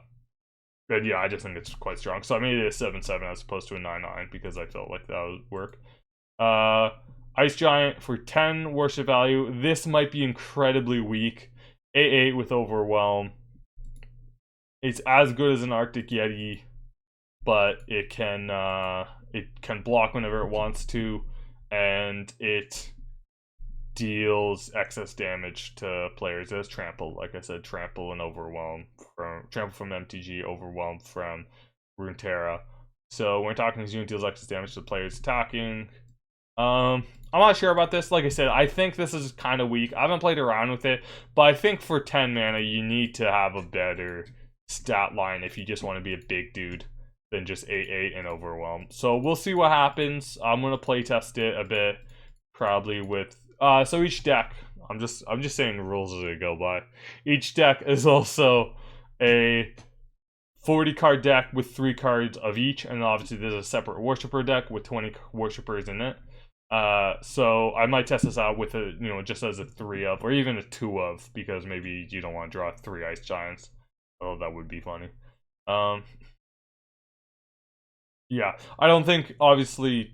yeah, I just think it's quite strong. So I made it a 7/7 as opposed to a 9/9 because I felt like that would work. Ice Giant for 10 worship value. This might be incredibly weak. 8/8 with Overwhelm. It's as good as an Arctic Yeti, but it can block whenever it wants to, and it deals excess damage to players. It has Trample, like I said, Trample and Overwhelm Trample from MTG, Overwhelm from Runeterra. So when talking, this unit deals excess damage to players attacking. I'm not sure about this. Like I said, I think this is kind of weak. I haven't played around with it, but I think for 10 mana, you need to have a better stat line if you just want to be a big dude than just 8/8 and Overwhelm. So we'll see what happens. I'm gonna playtest it a bit, probably with so each deck. I'm just saying rules as I go by. Each deck is also a 40 card deck with 3 cards of each, and obviously there's a separate Worshipper deck with 20 Worshippers in it. So I might test this out with a, just as a 3 of, or even a 2 of, because maybe you don't want to draw 3 Ice Giants. Oh, that would be funny. Yeah, I don't think, obviously,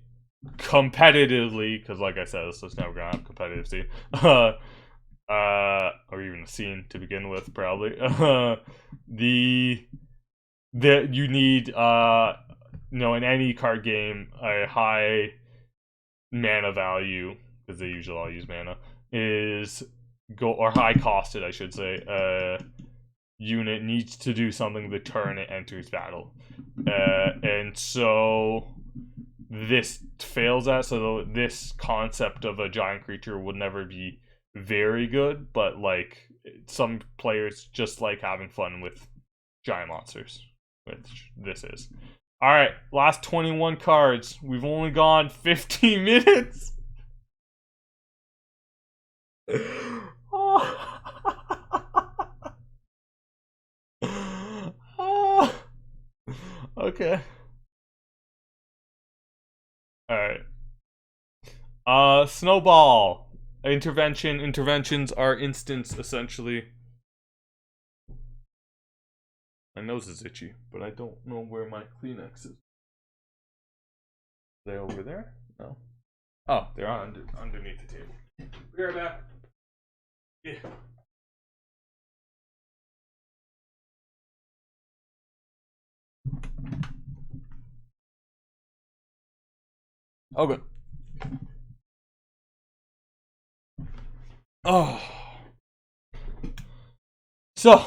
competitively, because like I said, this is never gonna have competitive scene, or even a scene to begin with, probably. That you need, in any card game, a high mana value, because they usually all use mana, or high costed, I should say, unit needs to do something the turn it enters battle. And so this fails that, so this concept of a giant creature would never be very good, but like some players just like having fun with giant monsters, which this is. Alright, last 21 cards. We've only gone 15 minutes. Okay. Alright. Snowball. Intervention. Interventions are instants, essentially. My nose is itchy, but I don't know where my Kleenex is. Are they over there? No. Oh, they're underneath the table. Be right back. Yeah. Okay. Oh. So.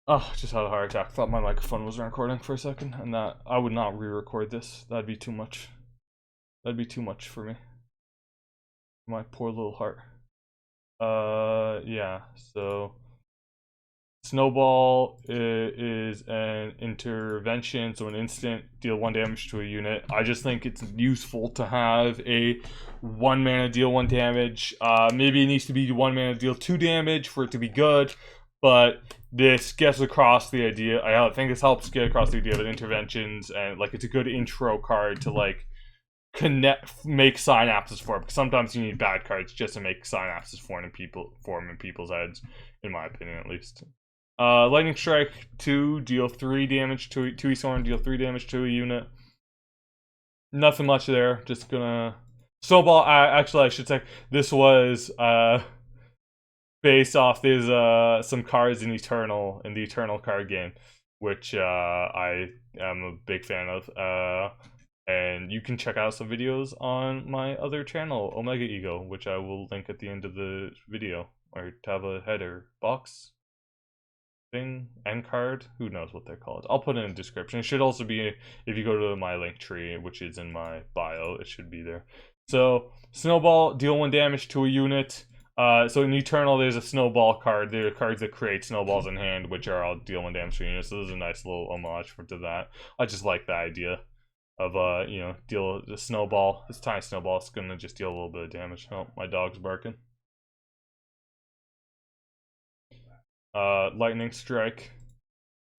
Oh, just had a heart attack. Thought my microphone wasn't recording for a second, and that I would not re-record this. That'd be too much. That'd be too much for me. My poor little heart. Yeah. So, Snowball is an intervention, so an instant, deal 1 damage to a unit. I just think it's useful to have a 1 mana deal 1 damage. Maybe it needs to be 1 mana deal 2 damage for it to be good, but this gets across the idea. I think this helps get across the idea of interventions, and like it's a good intro card to like make synapses for it, because sometimes you need bad cards just to make synapses form in people's heads, in my opinion at least. Lightning Strike 2, deal 3 damage to Esorn, deal 3 damage to a unit. Nothing much there. Just gonna Snowball. Actually, I should say this was based off there's some cards in the Eternal card game, which I am a big fan of. And you can check out some videos on my other channel, Omega Ego, which I will link at the end of the video, or to have a header box thing, end card, who knows what they're called. I'll put it in the description. It should also be, if you go to my link tree, which is in my bio, it should be there. So, Snowball, deal 1 damage to a unit. So in Eternal, there's a Snowball card. There are cards that create snowballs in hand, which are all deal 1 damage to a unit. So this is a nice little homage to that. I just like the idea of, deal the snowball. This tiny snowball is gonna just deal a little bit of damage. Oh, my dog's barking. Lightning Strike.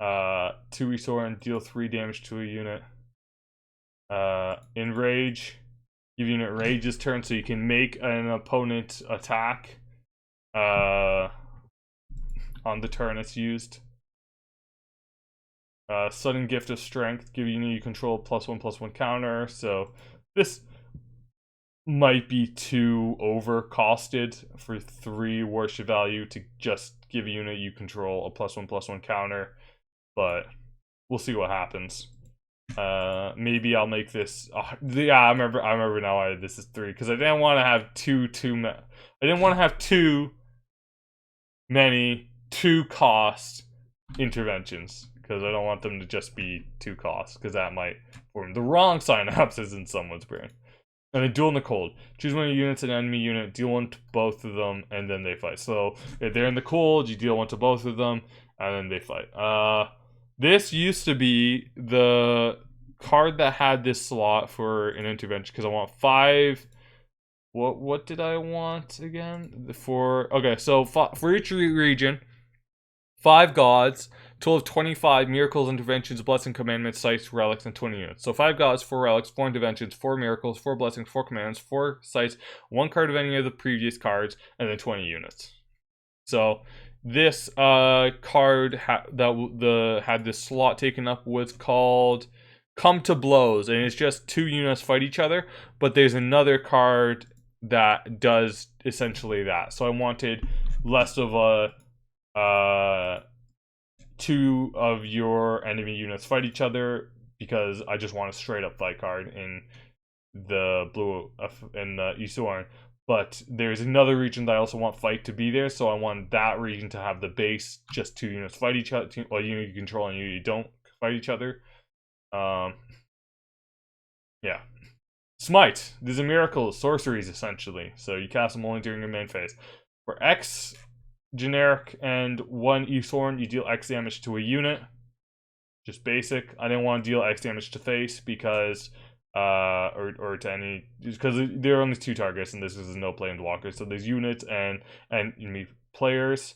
2 Esorn, deal 3 damage to a unit. Enrage. Give unit Rage's turn, so you can make an opponent attack on the turn it's used. Sudden Gift of Strength. Give unit you control +1/+1 counter. So this might be too overcosted for 3 worship value to just give a unit you control a +1/+1 counter, but we'll see what happens. Maybe I'll make this. Yeah, I remember now why this is 3, because I didn't want to have I didn't want to have too many 2-cost interventions, because I don't want them to just be 2 costs, because that might form the wrong synapses in someone's brain. And then duel in the cold. Choose one of your units, an enemy unit, deal 1 to both of them, and then they fight. So if they're in the cold, you deal 1 to both of them, and then they fight. This used to be the card that had this slot for an intervention, because I want 5. What did I want again? Okay, so for each region, 5 gods, total of 25 miracles, interventions, blessing, commandments, sites, relics, and 20 units. So 5 gods, 4 relics, 4 interventions, 4 miracles, 4 blessings, 4 commands, 4 sites, 1 card of any of the previous cards, and then 20 units. So this card had this slot taken up was called Come to Blows, and it's just 2 units fight each other, but there's another card that does essentially that. So I wanted less of a 2 of your enemy units fight each other, because I just want a straight up fight card in the blue in the Esorn. But there's another region that I also want fight to be there, so I want that region to have the base just 2 units fight each other, well, unit you control and you don't fight each other. Yeah. Smite. These are miracles, sorceries essentially. So you cast them only during your main phase. For X generic and 1 Esorn, you deal X damage to a unit. Just basic. I didn't want to deal X damage to face because or to any, because there are only 2 targets and this is no planeswalker. So there's units and enemy players.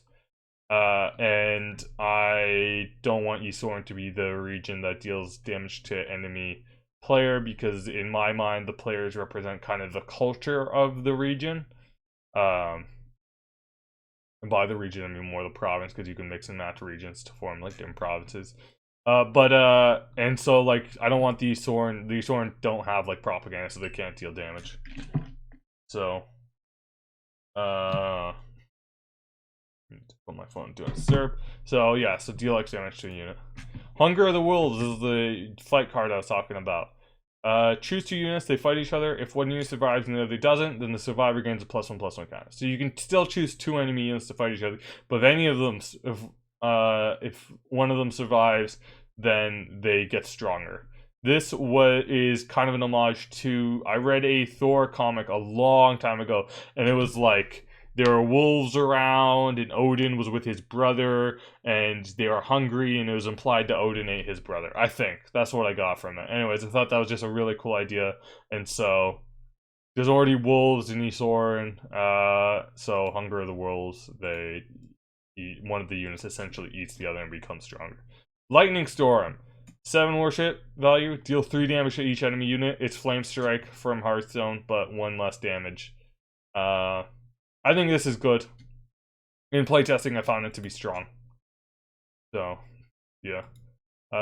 And I I don't want Esorn to be the region that deals damage to enemy player, because in my mind the players represent kind of the culture of the region. And by the region I mean more the province, because you can mix and match regions to form like different provinces. And so like I don't want the Esorn don't have like propaganda, so they can't deal damage. So put my phone doing SERP. So yeah, so deal X damage to a unit. Hunger of the Wolves is the fight card I was talking about. Choose 2 units, they fight each other. If one unit survives and the other doesn't, then the survivor gains a +1/+1 counter. So you can still choose 2 enemy units to fight each other, but if any of them, if one of them survives, then they get stronger. This is kind of an homage to, I read a Thor comic a long time ago, and it was like, there were wolves around, and Odin was with his brother, and they were hungry, and it was implied that Odin ate his brother. I think. That's what I got from it. Anyways, I thought that was just a really cool idea, and so there's already wolves in Esorn, so Hunger of the Wolves, one of the units essentially eats the other and becomes stronger. Lightning Storm. 7 worship value, deal 3 damage to each enemy unit. It's Flame Strike from Hearthstone, but 1 less damage. I think this is good. In playtesting, I found it to be strong. So, yeah.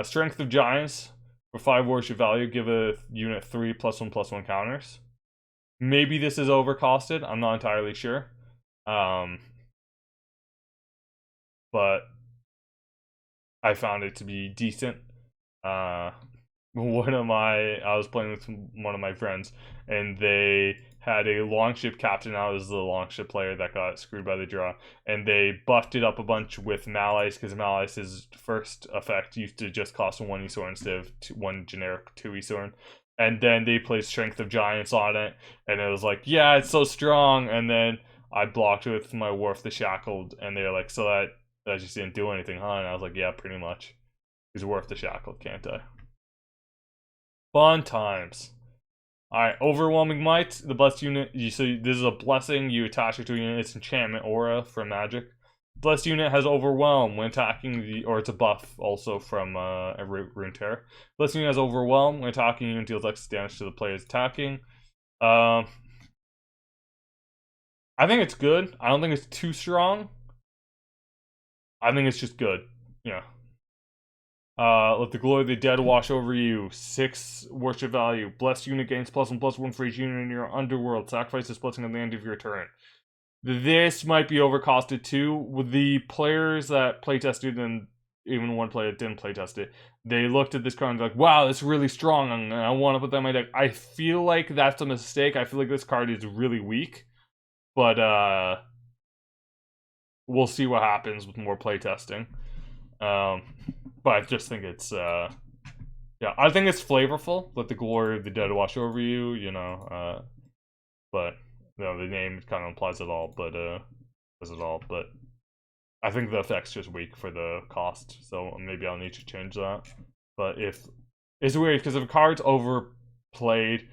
Strength of Giants. For 5 worship value, give a unit 3 +1/+1 counters. Maybe this is overcosted. I'm not entirely sure. But I found it to be decent. I was playing with one of my friends, and they had a longship captain. I was the longship player that got screwed by the draw, and they buffed it up a bunch with Malice, because Malice's first effect used to just cost 1 Esorn instead of 1 generic 2 Esorn. And then they played Strength of Giants on it, and it was like, yeah, it's so strong. And then I blocked it with my Wharf the Shackled, and they're like, so that just didn't do anything, huh? And I was like, yeah, pretty much. He's Wharf the Shackled, can't I? Fun times. Alright, Overwhelming Might, the blessed unit. This is a blessing. You attach it to a unit. It's enchantment aura from Magic. Blessed unit has Overwhelm when attacking or it's a buff also from a Runeterra. Blessed unit has Overwhelm when attacking. Unit deals X damage to the players attacking. I think it's good. I don't think it's too strong. I think it's just good. Yeah. Let the glory of the dead wash over you. 6 worship value. Blessed unit gains +1/+1 for each unit in your underworld. Sacrifice this blessing at the end of your turn. This might be overcosted too. With the players that playtested, and even one player that didn't playtest it, they looked at this card and like, wow, it's really strong, and I want to put that in my deck. I feel like that's a mistake. I feel like this card is really weak. But we'll see what happens with more playtesting. But I just think it's, yeah, I think it's flavorful. Let the glory of the dead wash over you, you know, but, you know, the name kind of implies it all, but, but I think the effect's just weak for the cost, so maybe I'll need to change that. But it's weird, because if a card's overplayed,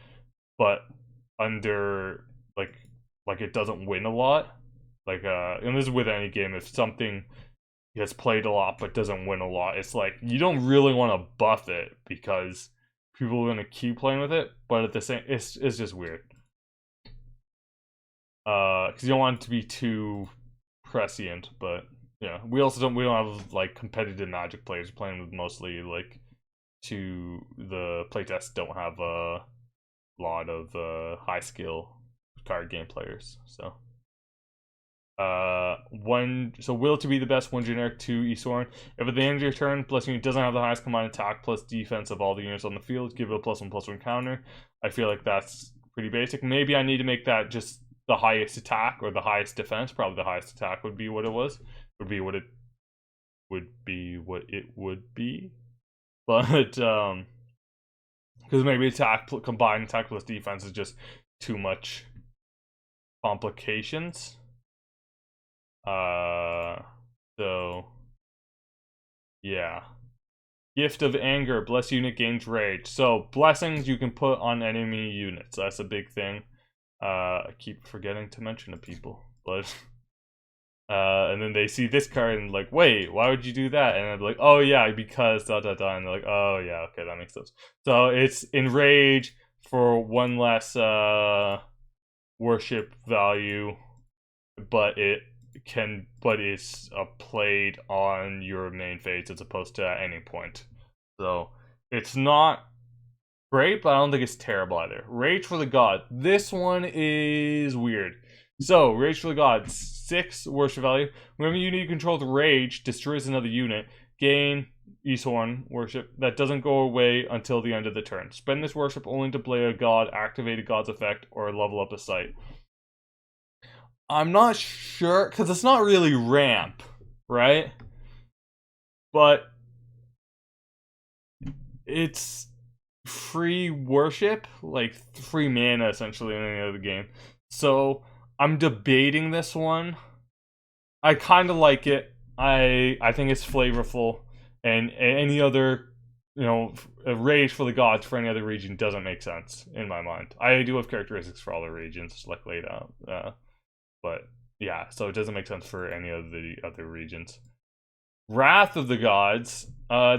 but under, like it doesn't win a lot, like, and this is with any game, if something gets played a lot but doesn't win a lot, it's like you don't really want to buff it because people are gonna keep playing with it, but at the same, it's just weird. Because you don't want it to be too prescient, but yeah, we don't have like competitive Magic players playing with mostly like the playtests don't have a lot of high skill card game players, so. Will to be the best 1 generic 2 Esorn. If at the end of your turn, blessing unit doesn't have the highest combined attack plus defense of all the units on the field, give it a +1/+1 counter. I feel like that's pretty basic. Maybe I need to make that just the highest attack or the highest defense. Probably the highest attack would be what it was. Would be what it would be. But because maybe combined attack plus defense is just too much complications. So yeah. Gift of Anger, bless unit gains rage. So blessings you can put on enemy units. That's a big thing. I keep forgetting to mention to people, but And then they see this card and like, wait, why would you do that? And I'm like, oh yeah, because da da da. And they're like, oh yeah, okay, that makes sense. So it's enrage for one less worship value, but it's played on your main phase as opposed to at any point. So it's not great, but I don't think it's terrible either. Rage for the God. This one is weird. So, Rage for the God, 6 worship value. Whenever you need control with Rage, destroys another unit. Gain Esorn worship. That doesn't go away until the end of the turn. Spend this worship only to play a god, activate a god's effect, or level up a site. I'm not sure, because it's not really ramp, right? But it's free worship, like free mana essentially in any other game. So I'm debating this one. I kind of like it. I think it's flavorful, and any other, a rage for the gods for any other region doesn't make sense in my mind. I do have characteristics for all the regions like laid out, but yeah, so it doesn't make sense for any of the other regions. Wrath of the Gods.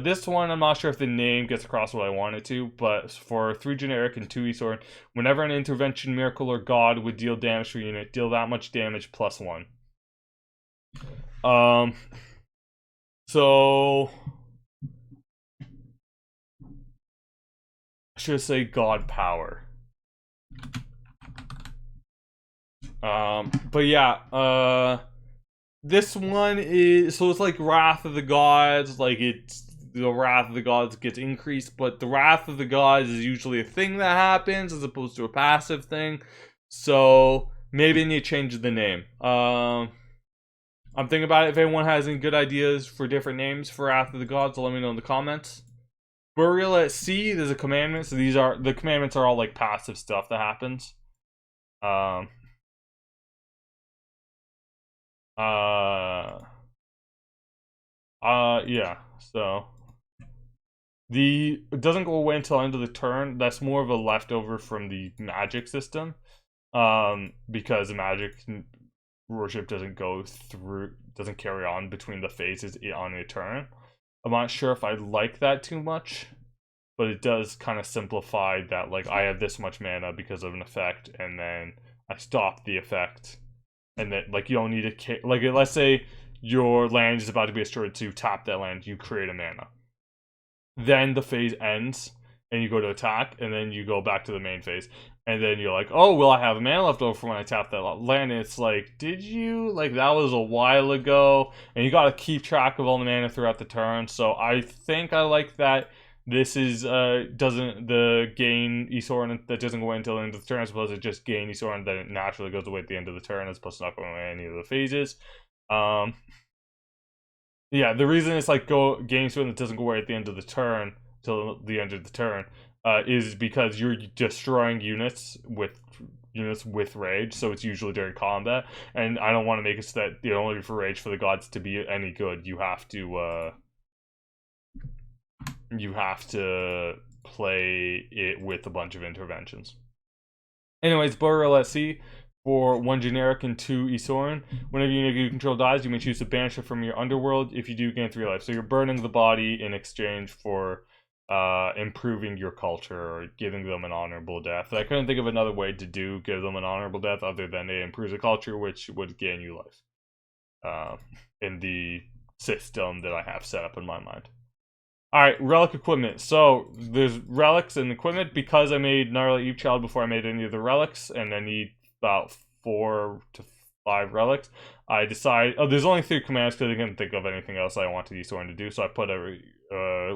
This one, I'm not sure if the name gets across what I want it to, but for 3 generic and 2 Esorn, whenever an intervention, miracle, or god would deal damage to a unit, deal that much damage plus 1. So I should say God Power. But yeah, this one is, so it's like Wrath of the Gods, like it's, the Wrath of the Gods gets increased, but the Wrath of the Gods is usually a thing that happens as opposed to a passive thing. So maybe I need to change the name. I'm thinking about it. If anyone has any good ideas for different names for Wrath of the Gods, let me know in the comments. Burial at Sea, there's a commandment, so these are, the commandments are all like passive stuff that happens. Yeah, so it doesn't go away until end of the turn. That's more of a leftover from the magic system, because the magic worship doesn't carry on between the phases on a turn. I'm not sure if I like that too much, but it does kind of simplify that, like, I have this much mana because of an effect, and then I stop the effect, and then, like, you don't need to, like, let's say your land is about to be destroyed, so you tap that land, you create a mana. Then the phase ends, and you go to attack, and then you go back to the main phase. And then you're like, oh, well, I have mana left over for when I tap that land. And it's like, did you? Like, that was a while ago. And you got to keep track of all the mana throughout the turn. So I think I like that. This is, doesn't, the gain Esorn that doesn't go away until the end of the turn, as opposed to just gain Esorn that it naturally goes away at the end of the turn, as opposed to not going away any of the phases. Yeah, the reason it's like gain Esorn that doesn't go away at the end of the turn, till the end of the turn, is because you're destroying units with rage, so it's usually during combat, and I don't want to make it so that the only for rage for the gods to be any good, you have to play it with a bunch of interventions. Anyways, Burial at Sea. For 1 generic and 2 Esorn. Whenever you control dies, you may choose to banish it from your underworld. If you do, gain 3 life. So you're burning the body in exchange for improving your culture or giving them an honorable death. I couldn't think of another way to give them an honorable death other than it improves the culture, which would gain you life. In the system that I have set up in my mind. Alright, relic equipment. So, there's relics and equipment. Because I made Gnarly Eve Child before I made any of the relics, and I need about 4 to 5 relics, I decide, there's only 3 commands because I couldn't think of anything else I wanted Esorn to do, so I put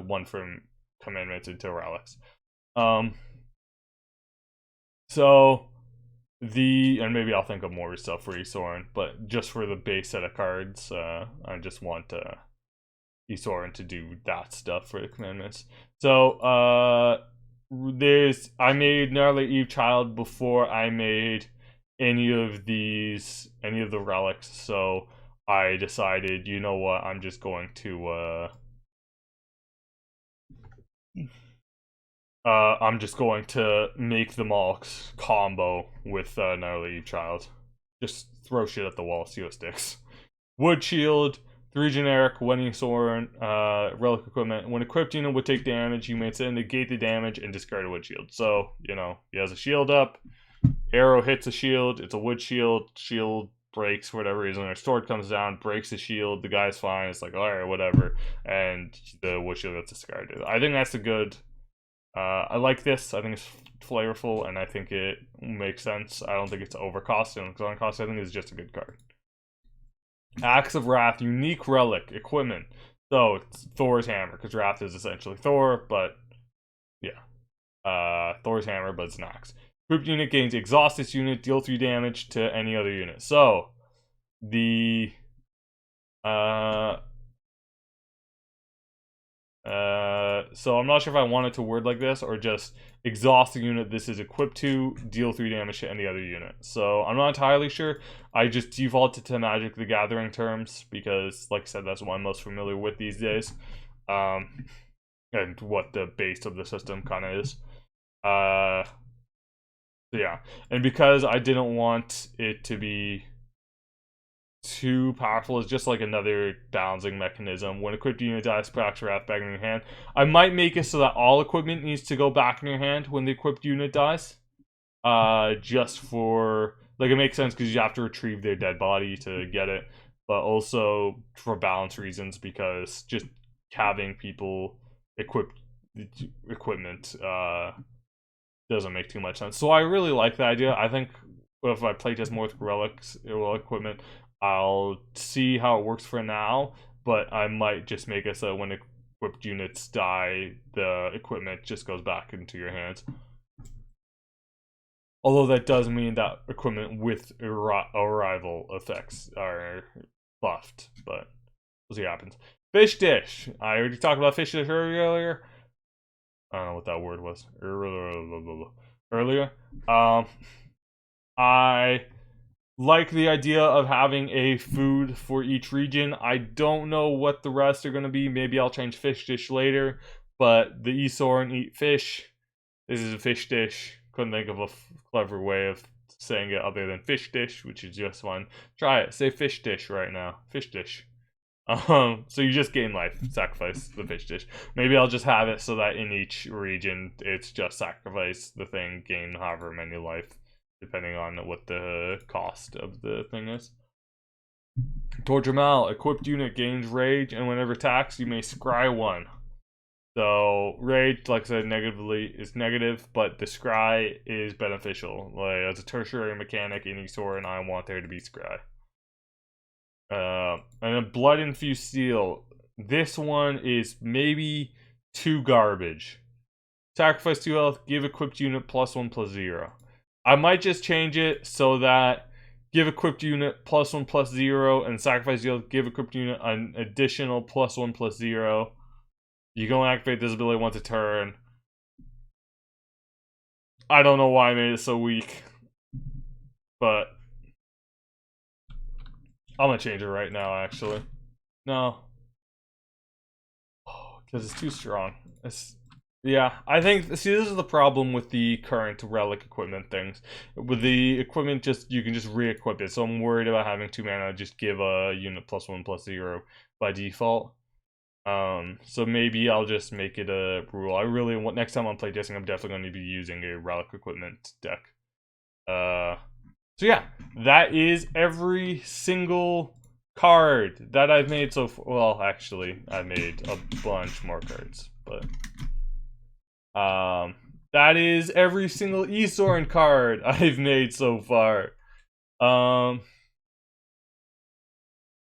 one from commandments into relics. So, and maybe I'll think of more stuff for Esorn, but just for the base set of cards, I just want Esorn to do that stuff for the commandments. So, I made Gnarly Eve Child before I made any of the relics, so I decided, you know what, I'm just going to make them all combo with Gnarly Eve Child. Just throw shit at the wall, see what sticks. Wood shield, 3 generic, when Esorn, relic equipment. When equipped unit would take damage, you may instead negate the damage and discard a wood shield. So, you know, he has a shield up, arrow hits a shield, it's a wood shield, shield breaks for whatever reason, or sword comes down, breaks the shield, the guy's fine, it's like, alright, whatever, and the wood shield gets discarded. I think that's a good, I like this, I think it's flavorful, and I think it makes sense. I don't think it's overcost, and cost, I think it's just a good card. Axe of Wrath, unique relic, equipment. So, it's Thor's hammer, because Wrath is essentially Thor, but, yeah. Thor's hammer, but it's an axe. Group unit gains exhaust this unit, deal 3 damage to any other unit. So, the so I'm not sure if I want it to word like this or just exhaust the unit this is equipped to, deal 3 damage to any other unit. So I'm not entirely sure. I just defaulted to Magic the Gathering terms because, like I said, that's what I'm most familiar with these days, and what the base of the system kind of is. Yeah, and because I didn't want it to be too powerful, it's just like another balancing mechanism. When equipped unit dies, put Wrath back in your hand. I might make it so that all equipment needs to go back in your hand when the equipped unit dies. Just for, like, it makes sense because you have to retrieve their dead body to get it, but also for balance reasons because just having people equip equipment doesn't make too much sense. So I really like the idea. I think if I playtest more with relic equipment, I'll see how it works for now, but I might just make it so when equipped units die, the equipment just goes back into your hands. Although that does mean that equipment with arrival effects are buffed, but we'll see what happens. Fish dish. I already talked about fish dish earlier. I don't know what that word was. Earlier. I like the idea of having a food for each region. I don't know what the rest are going to be. Maybe I'll change fish dish later. But the Esorn eat fish. This is a fish dish. Couldn't think of a clever way of saying it other than fish dish, which is just fun. Try it. Say fish dish right now. Fish dish. So you just gain life. Sacrifice the fish dish. Maybe I'll just have it so that in each region, it's just sacrifice the thing, gain however many life, depending on what the cost of the thing is. Tordramal, equipped unit gains rage, and whenever attacks, you may scry 1. So rage, like I said, negatively is negative, but the scry is beneficial. Like as a tertiary mechanic in Esorn, I want there to be scry. And then blood infused steel. This one is maybe too garbage. Sacrifice 2 health, give equipped unit +1/+0. I might just change it so that give equipped unit +1/+0 and sacrifice 2 health, give equipped unit an additional +1/+0. You can only activate this ability once a turn. I don't know why I made it so weak, but I'm gonna change it right now, actually. No. Because it's too strong. Yeah, I think, see, this is the problem with the current relic equipment things. With the equipment, you can just re-equip it, so I'm worried about having 2 mana just give a unit +1/+0 by default. So maybe I'll just make it a rule. I really want, next time I'm playtesting, I'm definitely going to be using a relic equipment deck. So yeah, that is every single card that I've made so far. Well, actually, I made a bunch more cards, but that is every single Esorn card I've made so far.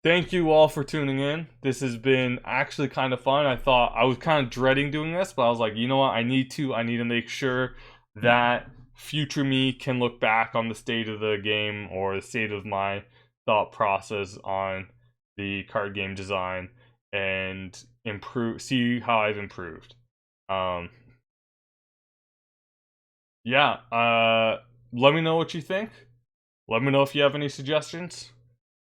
Thank you all for tuning in. This has been actually kind of fun. I was kind of dreading doing this, but I was like, you know what? I need to make sure that future me can look back on the state of the game or the state of my thought process on the card game design and see how I've improved. Yeah, let me know what you think. Let me know if you have any suggestions.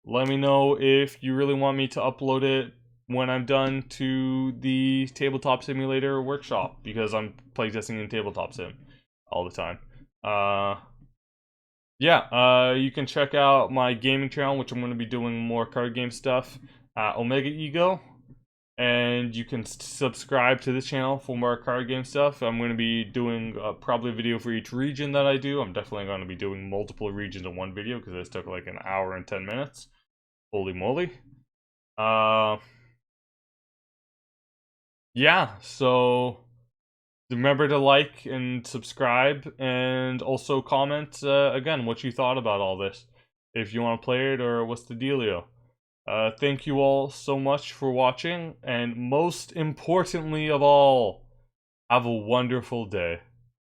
Let me know if you really want me to upload it when I'm done to the Tabletop Simulator workshop, because I'm playtesting in Tabletop Sim all the time. Yeah, you can check out my gaming channel, which I'm going to be doing more card game stuff, Omega Ego. And you can subscribe to this channel for more card game stuff. I'm going to be doing probably a video for each region that I do. I'm definitely going to be doing multiple regions in one video because this took like an hour and 10 minutes. Holy moly. Yeah, so remember to like and subscribe and also comment again what you thought about all this. If you want to play it or what's the dealio. Thank you all so much for watching, and most importantly of all, have a wonderful day.